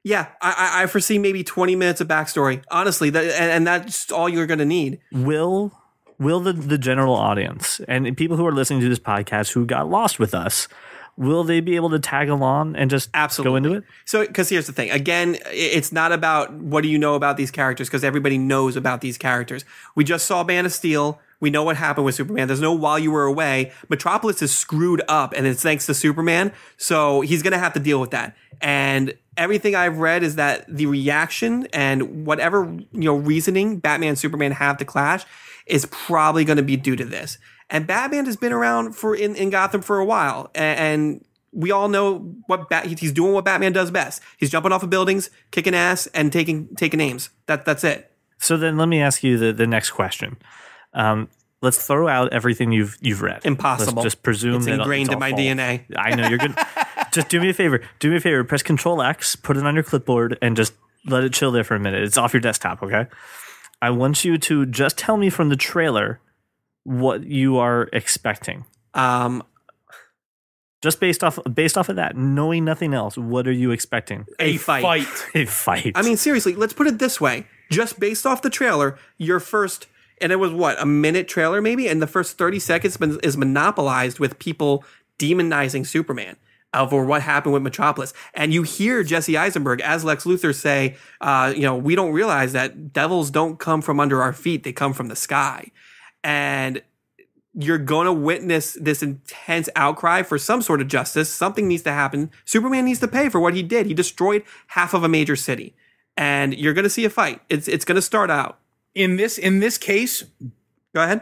[SPEAKER 2] Yeah, I foresee maybe 20 minutes of backstory, honestly, and that's all you're going to need.
[SPEAKER 1] Will the general audience and people who are listening to this podcast who got lost with us, will they be able to tag along and just go into it?
[SPEAKER 2] So, because here's the thing. Again, it's not about what do you know about these characters, because everybody knows about these characters. We just saw Man of Steel. We know what happened with Superman. There's no while you were away. Metropolis is screwed up, and it's thanks to Superman. So he's going to have to deal with that. And everything I've read is that the reaction and whatever reasoning Batman and Superman have to clash is probably going to be due to this. And Batman has been around in Gotham for a while, and we all know he's doing what Batman does best. He's jumping off of buildings, kicking ass, and taking names. That's it.
[SPEAKER 1] So then, let me ask you the next question. Let's throw out everything you've read.
[SPEAKER 2] Impossible.
[SPEAKER 1] Let's just presume
[SPEAKER 2] it's
[SPEAKER 1] that
[SPEAKER 2] ingrained
[SPEAKER 1] it's
[SPEAKER 2] in my
[SPEAKER 1] false.
[SPEAKER 2] DNA.
[SPEAKER 1] I know you're good. Just do me a favor. Press Control X, put it on your clipboard, and just let it chill there for a minute. It's off your desktop, okay? I want you to just tell me from the trailer what you are expecting. Just based off of that, knowing nothing else, what are you expecting?
[SPEAKER 2] A fight.
[SPEAKER 1] A fight.
[SPEAKER 2] I mean, seriously, let's put it this way. Just based off the trailer, your first, and it was what, a minute trailer maybe? And the first 30 seconds is monopolized with people demonizing Superman over what happened with Metropolis. And you hear Jesse Eisenberg as Lex Luthor say, we don't realize that devils don't come from under our feet. They come from the sky. And you're going to witness this intense outcry for some sort of justice. Something needs to happen. Superman needs to pay for what he did. He destroyed half of a major city. And you're going to see a fight. It's going to start out.
[SPEAKER 3] In this case,
[SPEAKER 2] go ahead.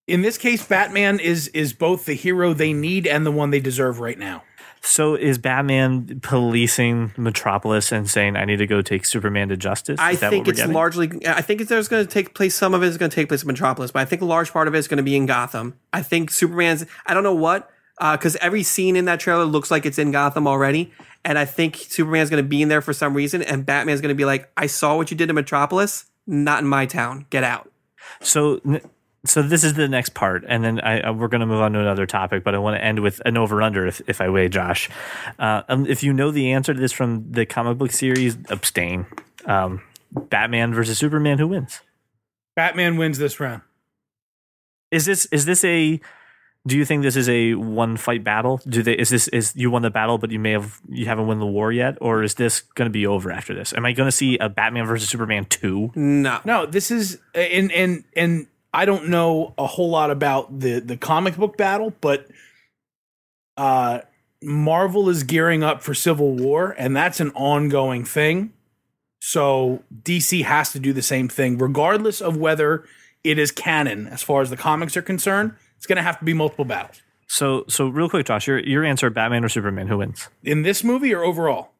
[SPEAKER 3] In this case, Batman is both the hero they need and the one they deserve right now.
[SPEAKER 1] So is Batman policing Metropolis and saying, I need to go take Superman to justice?
[SPEAKER 2] I think it's largely, I think there's going to take place, some of it is going to take place in Metropolis, but I think a large part of it is going to be in Gotham. I think Superman's, I don't know what, because every scene in that trailer looks like it's in Gotham already. And I think Superman's going to be in there for some reason. And Batman's going to be like, I saw what you did in Metropolis, not in my town. Get out.
[SPEAKER 1] So this is the next part, and then we're going to move on to another topic, but I want to end with an over-under, if I may, Josh. If you know the answer to this from the comic book series, abstain. Batman versus Superman, who wins?
[SPEAKER 3] Batman wins this round.
[SPEAKER 1] Is this a? Do you think this is a one-fight battle? Is you won the battle, but you haven't won the war yet, or is this going to be over after this? Am I going to see a Batman versus Superman 2?
[SPEAKER 3] No. This is and I don't know a whole lot about the comic book battle, but Marvel is gearing up for Civil War, and that's an ongoing thing. So DC has to do the same thing, regardless of whether it is canon as far as the comics are concerned. It's going to have to be multiple battles.
[SPEAKER 1] So real quick, Josh, your answer: Batman or Superman? Who wins
[SPEAKER 3] in this movie or overall?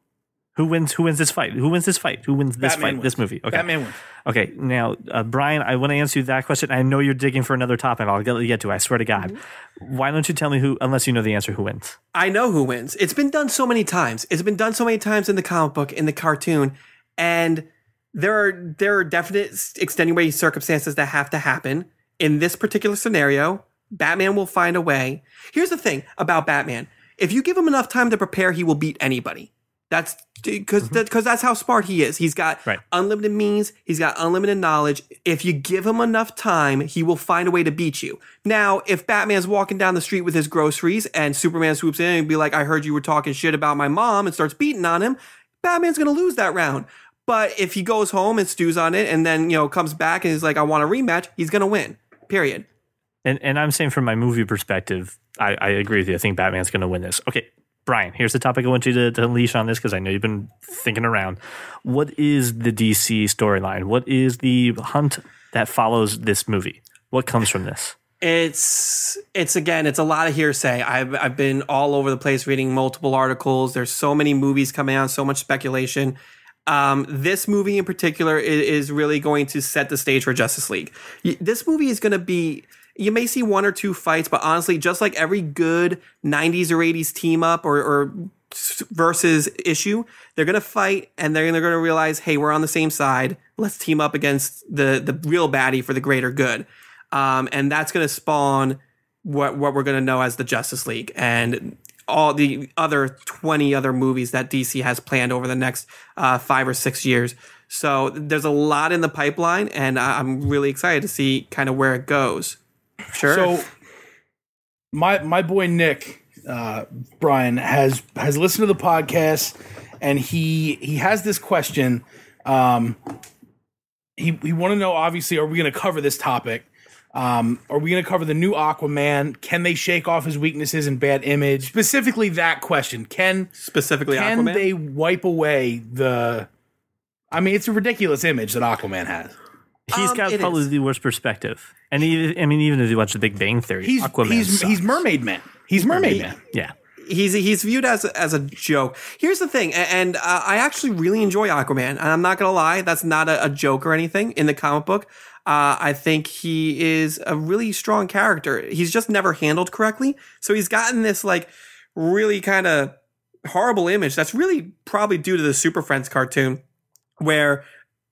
[SPEAKER 1] Who wins this fight? Who wins this fight? Who wins this
[SPEAKER 3] Batman
[SPEAKER 1] fight?
[SPEAKER 3] Wins.
[SPEAKER 1] This movie? Okay.
[SPEAKER 3] Batman wins.
[SPEAKER 1] Okay, now, Brian, I want to answer you that question. I know you're digging for another topic. I'll get to it. I swear to God. Why don't you tell me who, unless you know the answer, who wins?
[SPEAKER 2] I know who wins. It's been done so many times. It's been done so many times in the comic book, in the cartoon, and there are definite extenuating circumstances that have to happen. In this particular scenario, Batman will find a way. Here's the thing about Batman. If you give him enough time to prepare, he will beat anybody. That's because that's how smart he is. He's got unlimited means. He's got unlimited knowledge. If you give him enough time, he will find a way to beat you. Now, if Batman's walking down the street with his groceries and Superman swoops in and be like, I heard you were talking shit about my mom, and starts beating on him, Batman's going to lose that round. But if he goes home and stews on it and then, comes back and is like, I want a rematch, he's going to win. Period.
[SPEAKER 1] And I'm saying from my movie perspective, I agree with you. I think Batman's going to win this. Okay. Brian, here's the topic I want you to unleash on this because I know you've been thinking around. What is the DC storyline? What is the hunt that follows this movie? What comes from this?
[SPEAKER 2] It's a lot of hearsay. I've been all over the place reading multiple articles. There's so many movies coming out, so much speculation. This movie in particular is really going to set the stage for Justice League. This movie is going to be... You may see one or two fights, but honestly, just like every good 90s or 80s team up or versus issue, they're going to fight and they're going to realize, hey, we're on the same side. Let's team up against the real baddie for the greater good. And that's going to spawn what we're going to know as the Justice League and all the other 20 other movies that DC has planned over the next 5 or 6 years. So there's a lot in the pipeline, and I'm really excited to see kind of where it goes. Sure.
[SPEAKER 3] So my boy Nick, Brian, has listened to the podcast, and he has this question. He want to know, obviously, are we going to cover this topic? Are we going to cover the new Aquaman? Can they shake off his weaknesses and bad image? Specifically that question. Can
[SPEAKER 2] Aquaman?
[SPEAKER 3] They wipe away the... I mean, it's a ridiculous image that Aquaman has.
[SPEAKER 1] He's got probably the worst perspective. And even if you watch The Big Bang Theory,
[SPEAKER 3] he's Mermaid Man. He's Mermaid Man.
[SPEAKER 1] Yeah.
[SPEAKER 2] He's viewed as a joke. Here's the thing, and I actually really enjoy Aquaman, and I'm not going to lie, that's not a joke or anything in the comic book. I think he is a really strong character. He's just never handled correctly. So he's gotten this like really kind of horrible image that's really probably due to the Super Friends cartoon, where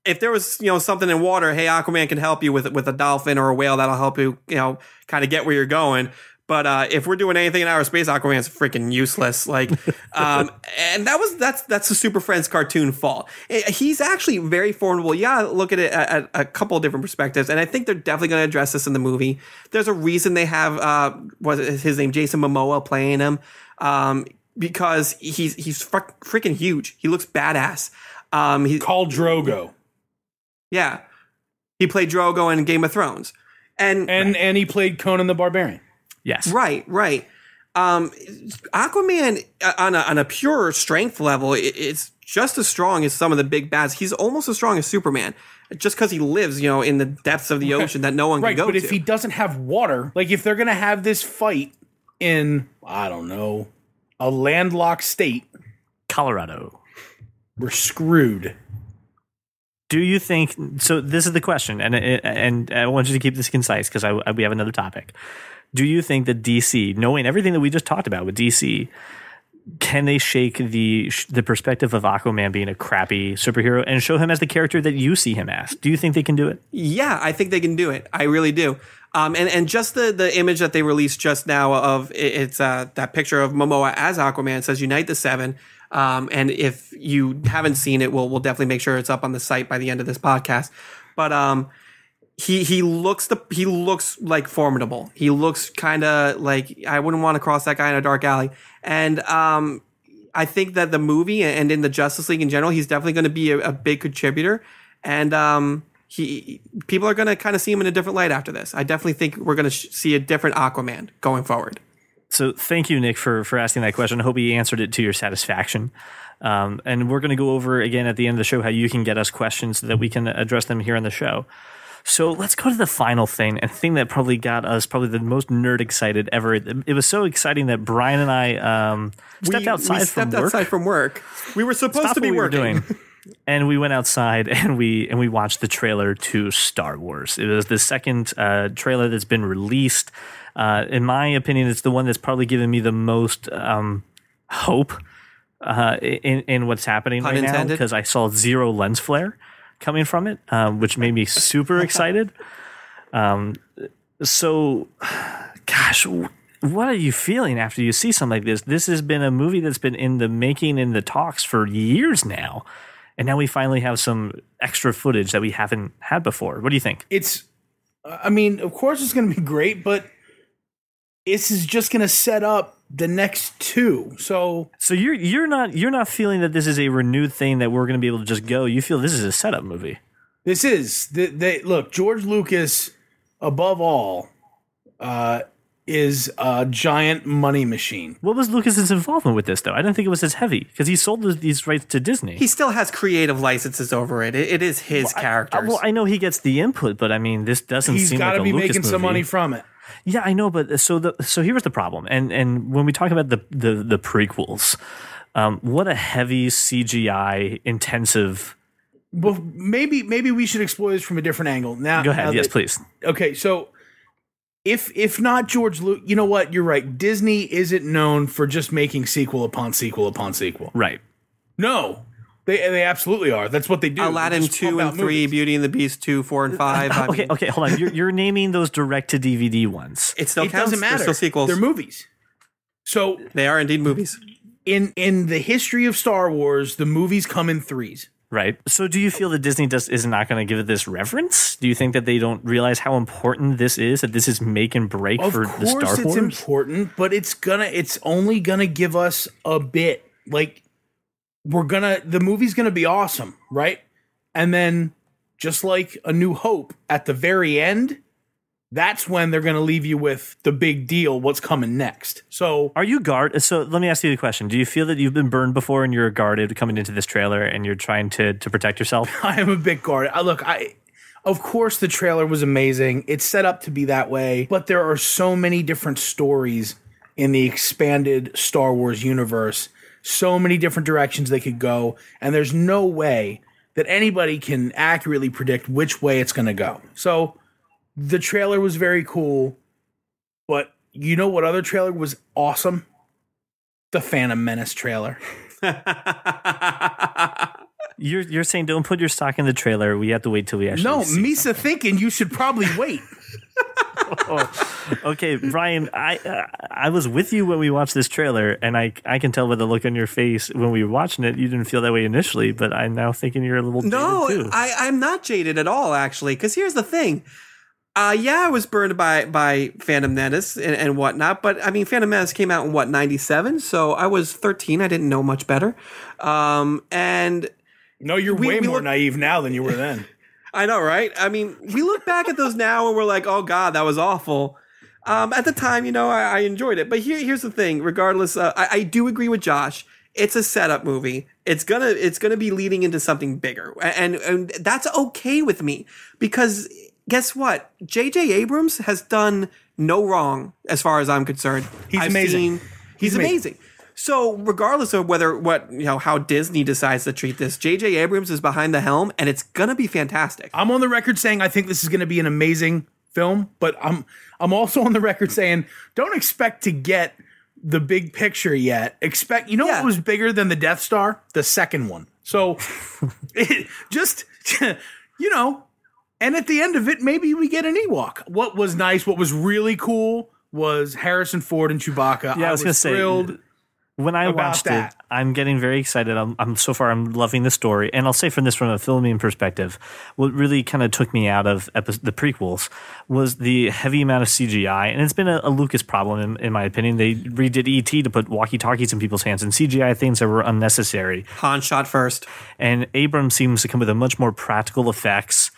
[SPEAKER 2] if there was, something in water, hey, Aquaman can help you with a dolphin or a whale that'll help you, kind of get where you're going. But if we're doing anything in outer space, Aquaman's freaking useless. Like, and that's the Super Friends cartoon fault. He's actually very formidable. Yeah, look at it at a couple of different perspectives, and I think they're definitely going to address this in the movie. There's a reason they have what is his name, Jason Momoa, playing him, because he's freaking huge. He looks badass. He's
[SPEAKER 3] called Drogo.
[SPEAKER 2] Yeah, he played Drogo in Game of Thrones, and
[SPEAKER 3] he played Conan the Barbarian.
[SPEAKER 1] Yes.
[SPEAKER 2] Right. Aquaman on a pure strength level, it's just as strong as some of the big bads. He's almost as strong as Superman, just because he lives, in the depths of the ocean that no one can go to.
[SPEAKER 3] But if he doesn't have water, like if they're gonna have this fight in, I don't know, a landlocked state,
[SPEAKER 1] Colorado,
[SPEAKER 3] we're screwed.
[SPEAKER 1] Do you think so? This is the question, and I want you to keep this concise because we have another topic. Do you think that DC, knowing everything that we just talked about with DC, can they shake the perspective of Aquaman being a crappy superhero and show him as the character that you see him as? Do you think they can do it?
[SPEAKER 2] Yeah, I think they can do it. I really do. And just the image that they released just now of it's that picture of Momoa as Aquaman says "Unite the Seven." And if you haven't seen it, we'll definitely make sure it's up on the site by the end of this podcast. But he looks like formidable. He looks kind of like I wouldn't want to cross that guy in a dark alley. And I think that the movie and in the Justice League in general, he's definitely going to be a big contributor. And people are going to kind of see him in a different light after this. I definitely think we're going to see a different Aquaman going forward.
[SPEAKER 1] So thank you, Nick, for asking that question. I hope he answered it to your satisfaction. And we're going to go over again at the end of the show how you can get us questions so that we can address them here on the show. So let's go to the final thing, and the thing that probably got us probably the most nerd excited ever. It was so exciting that Brian and I stepped outside from work.
[SPEAKER 2] We were supposed to be working.
[SPEAKER 1] And we went outside and we watched the trailer to Star Wars. It was the second trailer that's been released. In my opinion, it's the one that's probably given me the most hope in what's happening right now, because I saw zero lens flare coming from it, which made me super excited. So, gosh, what are you feeling after you see something like this? This has been a movie that's been in the making, in the talks for years now. And now we finally have some extra footage that we haven't had before. What do you think?
[SPEAKER 3] Of course it's going to be great, but this is just going to set up the next two. So you're not feeling that this is a renewed thing that we're going to be able to just go. You feel this is a setup movie. This is look, George Lucas, above all, is a giant money machine.
[SPEAKER 1] What was Lucas's involvement with this, though? I didn't think it was as heavy because he sold these rights to Disney.
[SPEAKER 2] He still has creative licenses over it. It is his characters.
[SPEAKER 1] I know he gets the input, but I mean, this doesn't seem like a Lucas movie. He's got to be making some money
[SPEAKER 3] from it.
[SPEAKER 1] Yeah, I know, but so here's the problem. And when we talk about the prequels, what a heavy CGI intensive.
[SPEAKER 3] Well, maybe we should explore this from a different angle. Now,
[SPEAKER 1] go ahead. Yes, please.
[SPEAKER 3] Okay, so if not George Lucas, you know what? You're right. Disney isn't known for just making sequel upon sequel upon sequel.
[SPEAKER 1] Right.
[SPEAKER 3] No. They absolutely are. That's what they do.
[SPEAKER 2] Aladdin 2 and 3, movies. Beauty and the Beast 2, 4 and 5.
[SPEAKER 1] Okay, hold on. You're naming those direct to DVD ones.
[SPEAKER 2] It still counts.
[SPEAKER 3] Doesn't matter.
[SPEAKER 2] They're still sequels.
[SPEAKER 3] They're movies. So
[SPEAKER 2] they are indeed movies.
[SPEAKER 3] In the history of Star Wars, the movies come in threes.
[SPEAKER 1] Right. So do you feel that Disney is not going to give it this reverence? Do you think that they don't realize how important this is, that this is make and break for the Star Wars?
[SPEAKER 3] Of course it's important, but it's only going to give us a bit. Like, the movie's going to be awesome, right? And then, just like A New Hope, at the very end, that's when they're going to leave you with the big deal, what's coming next. So,
[SPEAKER 1] are you guarded? So let me ask you the question. Do you feel that you've been burned before and you're guarded coming into this trailer and you're trying to protect yourself?
[SPEAKER 3] I am a bit guarded. Of course the trailer was amazing. It's set up to be that way, but there are so many different stories in the expanded Star Wars universe, so many different directions they could go, and there's no way that anybody can accurately predict which way it's going to go. So the trailer was very cool, but you know what other trailer was awesome? The Phantom Menace trailer.
[SPEAKER 1] You're saying don't put your stock in the trailer. We have to wait till we actually see
[SPEAKER 3] Misa
[SPEAKER 1] something.
[SPEAKER 3] thinking you should probably wait.
[SPEAKER 1] Okay, Brian, I was with you when we watched this trailer, and I can tell by the look on your face when we were watching it, you didn't feel that way initially, but I'm now thinking you're a little jaded too.
[SPEAKER 2] I'm not jaded at all, actually, because here's the thing. I was burned by Phantom Menace and whatnot, but I mean, Phantom Menace came out in 97, so I was 13. I didn't know much better. And
[SPEAKER 3] no, you're way more naive now than you were then.
[SPEAKER 2] I know, right? I mean, we look back at those now and we're like, oh God, that was awful. At the time, I enjoyed it. But here's the thing. Regardless, I do agree with Josh. It's a setup movie. It's gonna be leading into something bigger, and that's okay with me because guess what? J.J. Abrams has done no wrong as far as I'm concerned.
[SPEAKER 3] He's amazing.
[SPEAKER 2] He's amazing. So regardless of how Disney decides to treat this, J.J. Abrams is behind the helm, and it's gonna be fantastic.
[SPEAKER 3] I'm on the record saying I think this is gonna be an amazing film, but I'm also on the record saying don't expect to get the big picture yet. Expect what was bigger than the Death Star? The second one. So just and at the end of it, maybe we get an Ewok. What was nice, what was really cool was Harrison Ford and Chewbacca.
[SPEAKER 1] Yeah, I was gonna say, when I watched it, I'm getting very excited. I'm loving the story. And I'll say from a filming perspective, what really kind of took me out of the prequels was the heavy amount of CGI. And it's been a Lucas problem, in my opinion. They redid E.T. to put walkie-talkies in people's hands and CGI things that were unnecessary.
[SPEAKER 2] Han shot first.
[SPEAKER 1] And Abrams seems to come with a much more practical effects.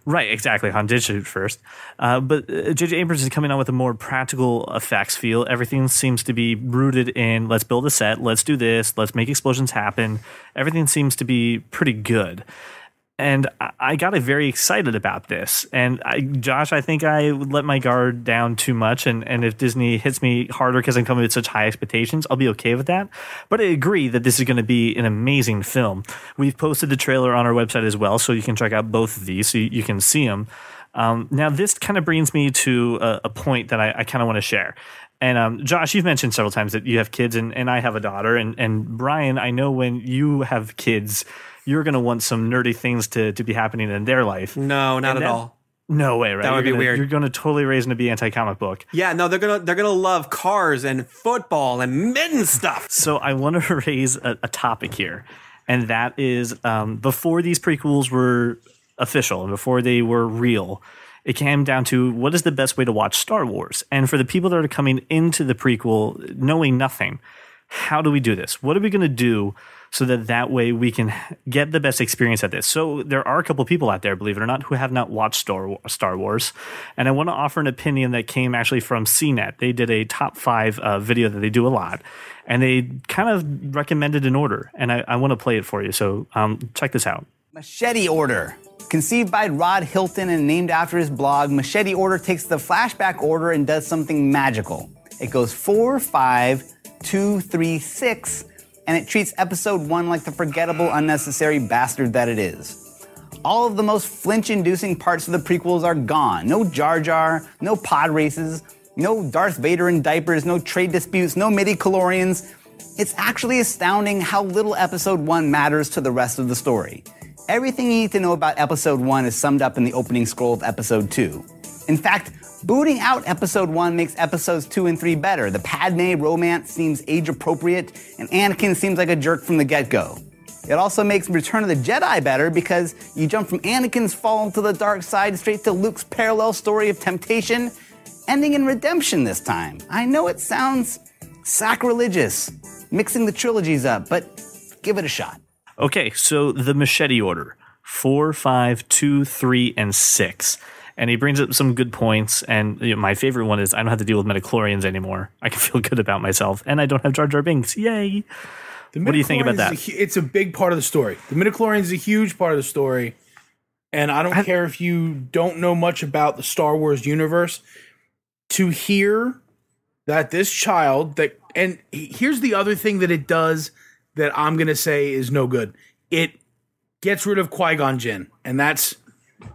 [SPEAKER 1] Right, exactly. Han did shoot first. But J.J. Abrams is coming out with a more practical effects feel. Everything seems to be rooted in, let's build a set, let's do this, let's make explosions happen. Everything seems to be pretty good. And I got very excited about this. And Josh, I think I would let my guard down too much. And if Disney hits me harder because I'm coming with such high expectations, I'll be okay with that. But I agree that this is going to be an amazing film. We've posted the trailer on our website as well, so you can check out both of these so you can see them. Now, this kind of brings me to a point that I kind of want to share. And Josh, you've mentioned several times that you have kids, and I have a daughter. And Brian, I know when you have kids, you're going to want some nerdy things to be happening in their life.
[SPEAKER 2] No, not at all.
[SPEAKER 1] No way, right?
[SPEAKER 2] That would be weird.
[SPEAKER 1] You're going to totally raise them to be anti-comic book.
[SPEAKER 2] Yeah, no, they're gonna love cars and football and mitten stuff.
[SPEAKER 1] So I want to raise a topic here, and that is before these prequels were official and before they were real, it came down to what is the best way to watch Star Wars. And for the people that are coming into the prequel knowing nothing, how do we do this? What are we going to do so that way we can get the best experience at this? So there are a couple people out there, believe it or not, who have not watched Star Wars. And I want to offer an opinion that came actually from CNET. They did a top 5 video that they do a lot. And they kind of recommended an order. And I want to play it for you. So check this out.
[SPEAKER 4] Machete Order. Conceived by Rod Hilton and named after his blog, Machete Order takes the flashback order and does something magical. It goes 4, 5, 2, 3, 6, and it treats episode 1 like the forgettable, unnecessary bastard that it is. All of the most flinch-inducing parts of the prequels are gone. No Jar Jar, no pod races, no Darth Vader in diapers, no trade disputes, no midi-chlorians. It's actually astounding how little episode 1 matters to the rest of the story. Everything you need to know about episode 1 is summed up in the opening scroll of episode 2. In fact, booting out episode 1 makes episodes 2 and 3 better. The Padme romance seems age-appropriate, and Anakin seems like a jerk from the get-go. It also makes Return of the Jedi better because you jump from Anakin's fall to the dark side straight to Luke's parallel story of temptation, ending in redemption this time. I know it sounds sacrilegious, mixing the trilogies up, but give it a shot.
[SPEAKER 1] Okay, so the Machete Order, 4, 5, 2, 3, and 6. And he brings up some good points. And my favorite one is I don't have to deal with midichlorians anymore. I can feel good about myself. And I don't have Jar Jar Binks. Yay. What do you think about that?
[SPEAKER 3] It's a big part of the story. The midichlorians is a huge part of the story. And I don't care if you don't know much about the Star Wars universe. To hear that this child, and here's the other thing that it does that I'm going to say is no good. It gets rid of Qui-Gon Jinn, and that's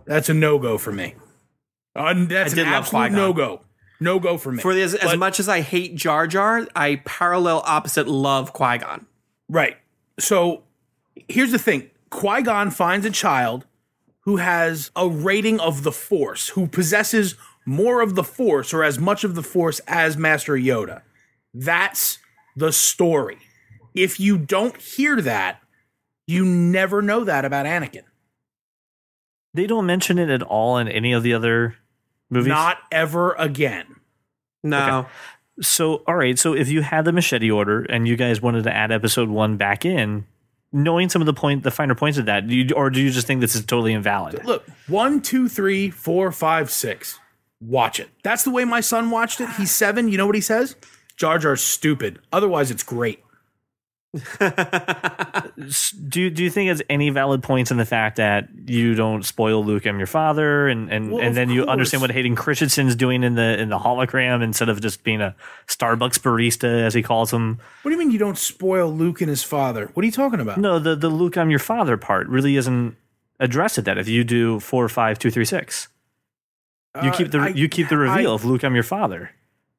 [SPEAKER 3] a no-go for me. That's an absolute no-go. No-go for me.
[SPEAKER 2] As much as I hate Jar Jar, I parallel opposite love Qui-Gon.
[SPEAKER 3] Right. So here's the thing. Qui-Gon finds a child who has a rating of the Force, who possesses more of the Force or as much of the Force as Master Yoda. That's the story. If you don't hear that, you never know that about Anakin.
[SPEAKER 1] They don't mention it at all in any of the other movies?
[SPEAKER 3] Not ever again.
[SPEAKER 2] No.
[SPEAKER 1] Okay. So, all right. So if you had the machete order and you guys wanted to add episode 1 back in, knowing some of the finer points of that, or do you just think this is totally invalid?
[SPEAKER 3] Look, 1, 2, 3, 4, 5, 6. Watch it. That's the way my son watched it. He's 7. You know what he says? Jar Jar's stupid. Otherwise, it's great.
[SPEAKER 1] Do you think it's any valid points in the fact that you don't spoil Luke, I'm your father, and then you understand what Hayden Christensen's doing in the hologram instead of just being a Starbucks barista, as he calls him?
[SPEAKER 3] What do you mean you don't spoil Luke and his father? What are you talking about?
[SPEAKER 1] No, the Luke, I'm your father part really isn't addressed at that. If you do 4, 5, 2, 3, 6, you keep the reveal of Luke, I'm your father.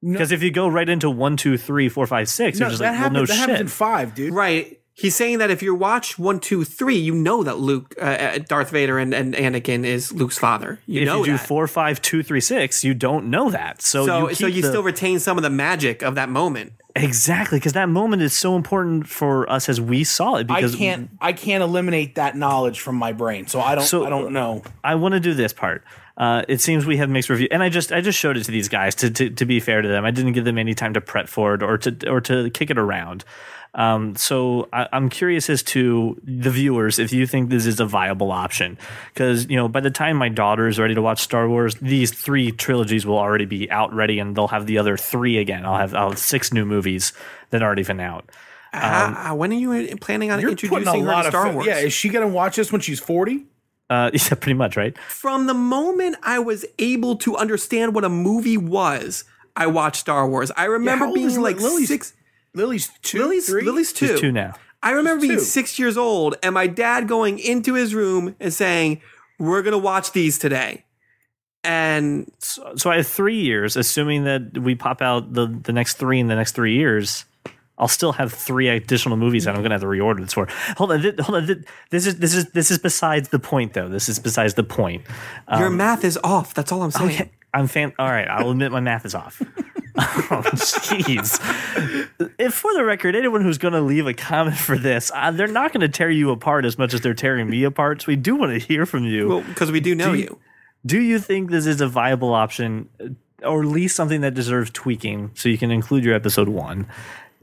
[SPEAKER 1] Because if you go right into 1, 2, 3, 4, 5, 6, you're just like, well, no shit.
[SPEAKER 3] That happens in 5, dude.
[SPEAKER 2] Right. He's saying that if you watch 1, 2, 3, you know that Luke, Darth Vader, and Anakin is Luke's father.
[SPEAKER 1] If you do 4, 5, 2, 3, 6, you don't know that. So you
[SPEAKER 2] still retain some of the magic of that moment.
[SPEAKER 1] Exactly, because that moment is so important for us as we saw it. Because
[SPEAKER 3] I can't eliminate that knowledge from my brain, so I don't know.
[SPEAKER 1] I want to do this part. It seems we have mixed review, and I just showed it to these guys to be fair to them. I didn't give them any time to prep for it or to kick it around. So I'm curious as to the viewers if you think this is a viable option, because by the time my daughter is ready to watch Star Wars, these 3 trilogies will already be out ready, and they'll have the other 3 again. I'll have 6 new movies that aren't even out.
[SPEAKER 2] When are you planning on introducing her to Star Wars?
[SPEAKER 3] Yeah, is she going to watch this when she's 40?
[SPEAKER 1] Yeah, pretty much, right?
[SPEAKER 2] From the moment I was able to understand what a movie was, I watched Star Wars. I remember being like
[SPEAKER 3] Lily's
[SPEAKER 2] 6.
[SPEAKER 3] Lily's 2,
[SPEAKER 2] Lily's
[SPEAKER 3] 3?
[SPEAKER 2] Lily's 2.
[SPEAKER 1] She's 2 now.
[SPEAKER 2] I remember being
[SPEAKER 3] 2.
[SPEAKER 2] 6 years old and my dad going into his room and saying, "We're going to watch these today." And
[SPEAKER 1] so I have 3 years, assuming that we pop out the next 3 in the next 3 years. I'll still have 3 additional movies that I'm going to have to reorder this for. Hold on. This is besides the point, though. This is besides the point.
[SPEAKER 2] Your math is off. That's all I'm saying.
[SPEAKER 1] Okay. All right. I'll admit my math is off. Oh, jeez. If for the record, anyone who's going to leave a comment for this, they're not going to tear you apart as much as they're tearing me apart. So we do want to hear from you.
[SPEAKER 2] Well, because we do know you.
[SPEAKER 1] Do you think this is a viable option, or at least something that deserves tweaking, so you can include your episode 1?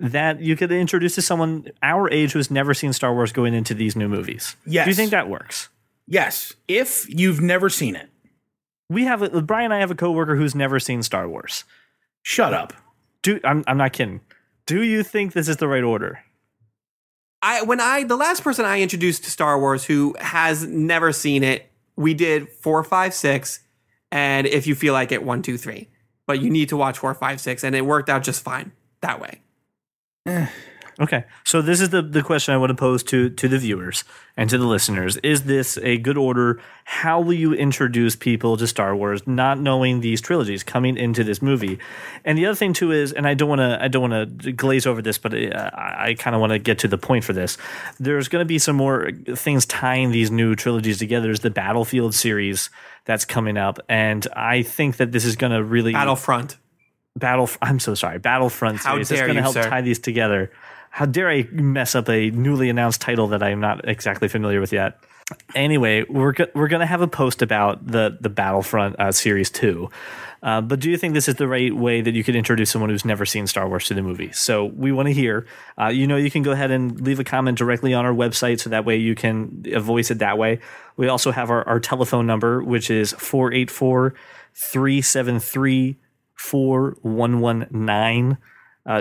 [SPEAKER 1] That you could introduce to someone our age who's never seen Star Wars going into these new movies?
[SPEAKER 3] Yes.
[SPEAKER 1] Do you think that works?
[SPEAKER 3] Yes, if you've never seen it.
[SPEAKER 1] Brian and I have a coworker who's never seen Star Wars.
[SPEAKER 3] Shut up.
[SPEAKER 1] I'm not kidding. Do you think this is the right order?
[SPEAKER 2] The last person I introduced to Star Wars who has never seen it, we did 4, 5, 6, and if you feel like it, 1, 2, 3. But you need to watch 4, 5, 6, and it worked out just fine that way.
[SPEAKER 1] Okay, so this is the question I want to pose to the viewers and to the listeners. Is this a good order? How will you introduce people to Star Wars not knowing these trilogies coming into this movie? And the other thing too is, and I don't want to glaze over this, but I kind of want to get to the point for this. There's going to be some more things tying these new trilogies together. There's the Battlefield series that's coming up, and I think that this is going to really
[SPEAKER 2] Battlefront
[SPEAKER 1] series. It's going to help tie these together. How dare I mess up a newly announced title that I'm not exactly familiar with yet? Anyway, we're going to have a post about the Battlefront series 2. But do you think this is the right way that you could introduce someone who's never seen Star Wars to the movie? So we want to hear. You can go ahead and leave a comment directly on our website, so that way you can voice it that way. We also have our telephone number, which is 484-373-4119.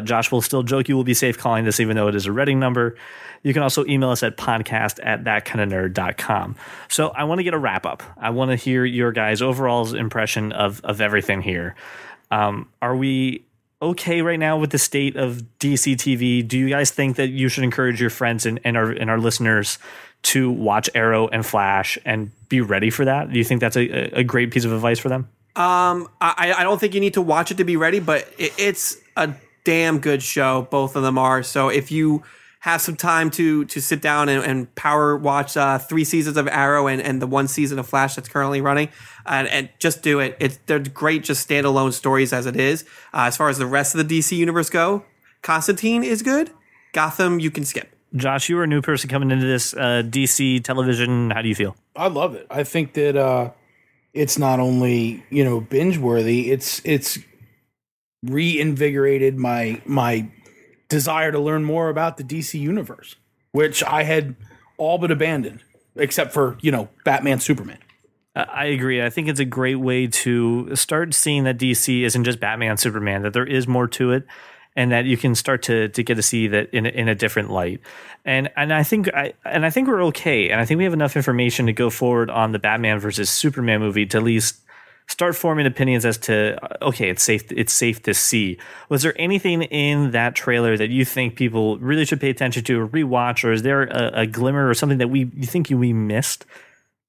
[SPEAKER 1] Josh will still joke you will be safe calling this, even though it is a Reading number. You can also email us at podcast@thatkindofnerd.com. So I want to get a wrap up. I want to hear your guys' overall impression of everything here. Are we okay right now with the state of DC TV? Do you guys think that you should encourage your friends and our listeners to watch Arrow and Flash and be ready for that? Do you think that's a great piece of advice for them?
[SPEAKER 2] I don't think you need to watch it to be ready, but it's a damn good show. Both of them are. So if you have some time to sit down and power watch 3 seasons of Arrow and the 1 season of Flash that's currently running, and just do it. They're great, just standalone stories as it is. As far as the rest of the DC universe go, Constantine is good. Gotham, you can skip.
[SPEAKER 1] Josh, you were a new person coming into this DC television. How do you feel?
[SPEAKER 3] I love it. I think that it's not only binge worthy. It's reinvigorated my desire to learn more about the DC universe, which I had all but abandoned, except for Batman, Superman. I
[SPEAKER 1] agree. I think it's a great way to start seeing that DC isn't just Batman, Superman, that there is more to it, and that you can start to get to see that in a different light. And I think we're okay. And I think we have enough information to go forward on the Batman versus Superman movie to at least start forming opinions as to, okay, it's safe to see. Was there anything in that trailer that you think people really should pay attention to or rewatch, or is there a glimmer or something that we missed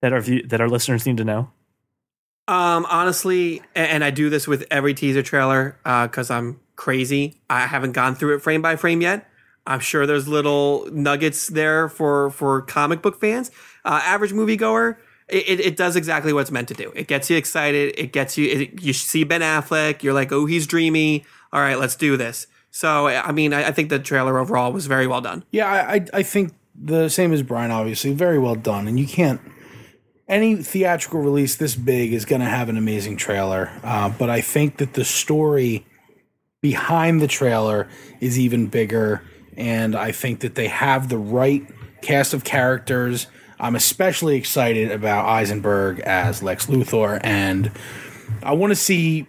[SPEAKER 1] that our listeners need to know?
[SPEAKER 2] Honestly, and I do this with every teaser trailer because I'm crazy. I haven't gone through it frame by frame yet. I'm sure there's little nuggets there for comic book fans. Average moviegoer, it does exactly what it's meant to do. It gets you excited. It gets you. You see Ben Affleck. You're like, oh, he's dreamy. All right, let's do this. So, I mean, I think the trailer overall was very well done.
[SPEAKER 3] Yeah, I think the same as Brian, obviously. Very well done. And you can't... Any theatrical release this big is going to have an amazing trailer. But I think that the story behind the trailer is even bigger. And I think that they have the right cast of characters. I'm especially excited about Eisenberg as Lex Luthor, and I want to see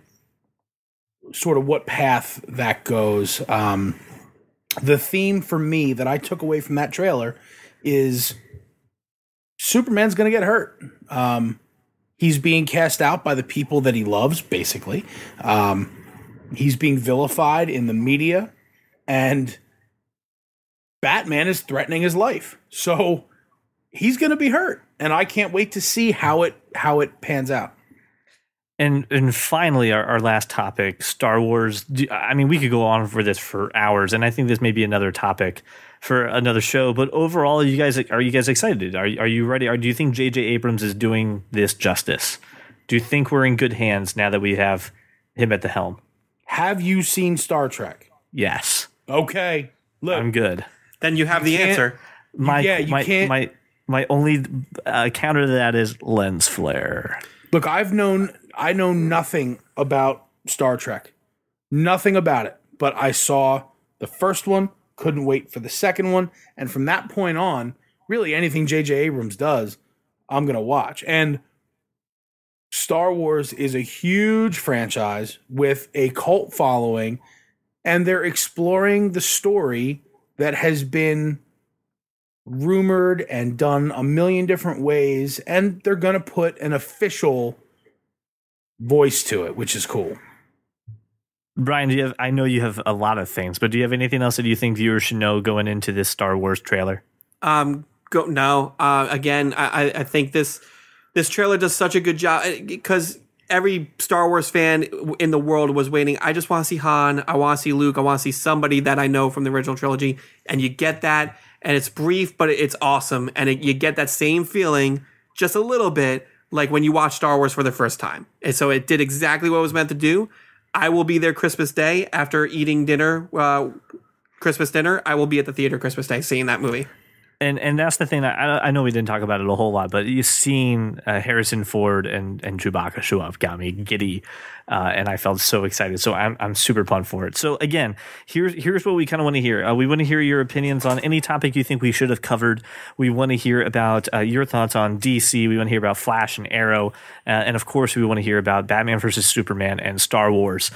[SPEAKER 3] sort of what path that goes. The theme for me that I took away from that trailer is Superman's going to get hurt. He's being cast out by the people that he loves, basically. He's being vilified in the media, and Batman is threatening his life. So he's going to be hurt, and I can't wait to see how it pans out.
[SPEAKER 1] And finally, our last topic, Star Wars. I mean, we could go on for this for hours, and I think this may be another topic for another show. But overall, are you guys excited? Are you ready? Or do you think J.J. Abrams is doing this justice? Do you think we're in good hands now that we have him at the helm?
[SPEAKER 3] Have you seen Star Trek?
[SPEAKER 1] Yes.
[SPEAKER 3] Okay. Look,
[SPEAKER 1] I'm good.
[SPEAKER 2] Then you have the answer.
[SPEAKER 1] My only counter to that is lens flare.
[SPEAKER 3] Look, I know nothing about Star Trek. Nothing about it. But I saw the first one, couldn't wait for the second one, and from that point on, really anything J.J. Abrams does, I'm going to watch. And Star Wars is a huge franchise with a cult following, and they're exploring the story that has been rumored and done a million different ways, and they're going to put an official voice to it, which is cool.
[SPEAKER 1] Brian, I know you have a lot of things, but do you have anything else that you think viewers should know going into this Star Wars trailer?
[SPEAKER 2] No. Again, I think this trailer does such a good job because every Star Wars fan in the world was waiting. I just want to see Han. I want to see Luke. I want to see somebody that I know from the original trilogy. And you get that. And it's brief, but it's awesome. And you get that same feeling just a little bit like when you watch Star Wars for the first time. And so it did exactly what it was meant to do. I will be there Christmas Day after eating dinner, Christmas dinner. I will be at the theater Christmas Day seeing that movie.
[SPEAKER 1] And that's the thing. I know we didn't talk about it a whole lot, but you've seen Harrison Ford and Chewbacca show up, got me giddy, and I felt so excited. So I'm super pumped for it. So again, here's what we kind of want to hear. We want to hear your opinions on any topic you think we should have covered. We want to hear about your thoughts on DC. We want to hear about Flash and Arrow, and of course, we want to hear about Batman versus Superman and Star Wars.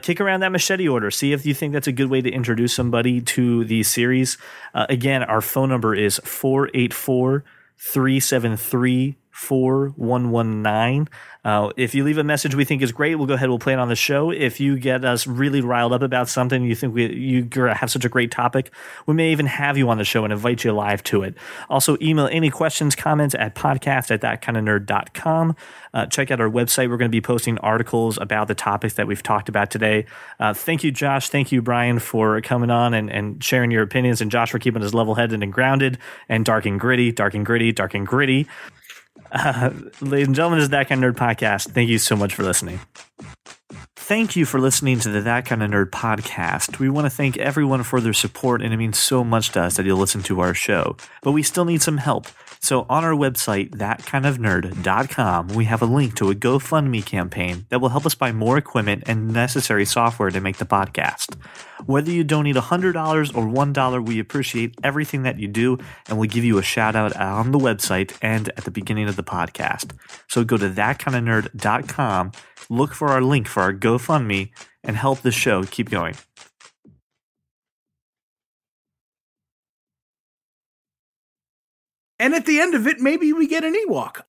[SPEAKER 1] Kick around that machete order. See if you think that's a good way to introduce somebody to the series. Again, our phone number is 484-373-4969. 4119. If you leave a message we think is great, we'll go ahead, we'll play it on the show. If you get us really riled up about something, you think you have such a great topic, we may even have you on the show and invite you live to it. Also, email any questions, comments at podcast@thatkindofnerd.com. Check out our website. We're going to be posting articles about the topics that we've talked about today. Thank you, Josh. Thank you, Brian, for coming on and sharing your opinions, and Josh for keeping us level-headed and grounded, and dark and gritty. Ladies and gentlemen, this is That Kind of Nerd Podcast. Thank you so much for listening. Thank you for listening to the That Kind of Nerd Podcast. We want to thank everyone for their support, and it means so much to us that you'll listen to our show. But we still need some help. So on our website, thatkindofnerd.com, we have a link to a GoFundMe campaign that will help us buy more equipment and necessary software to make the podcast. Whether you donate $100 or $1, we appreciate everything that you do, and we'll give you a shout out on the website and at the beginning of the podcast. So go to thatkindofnerd.com, look for our link for our GoFundMe, and help the show keep going.
[SPEAKER 3] And at the end of it, maybe we get an Ewok.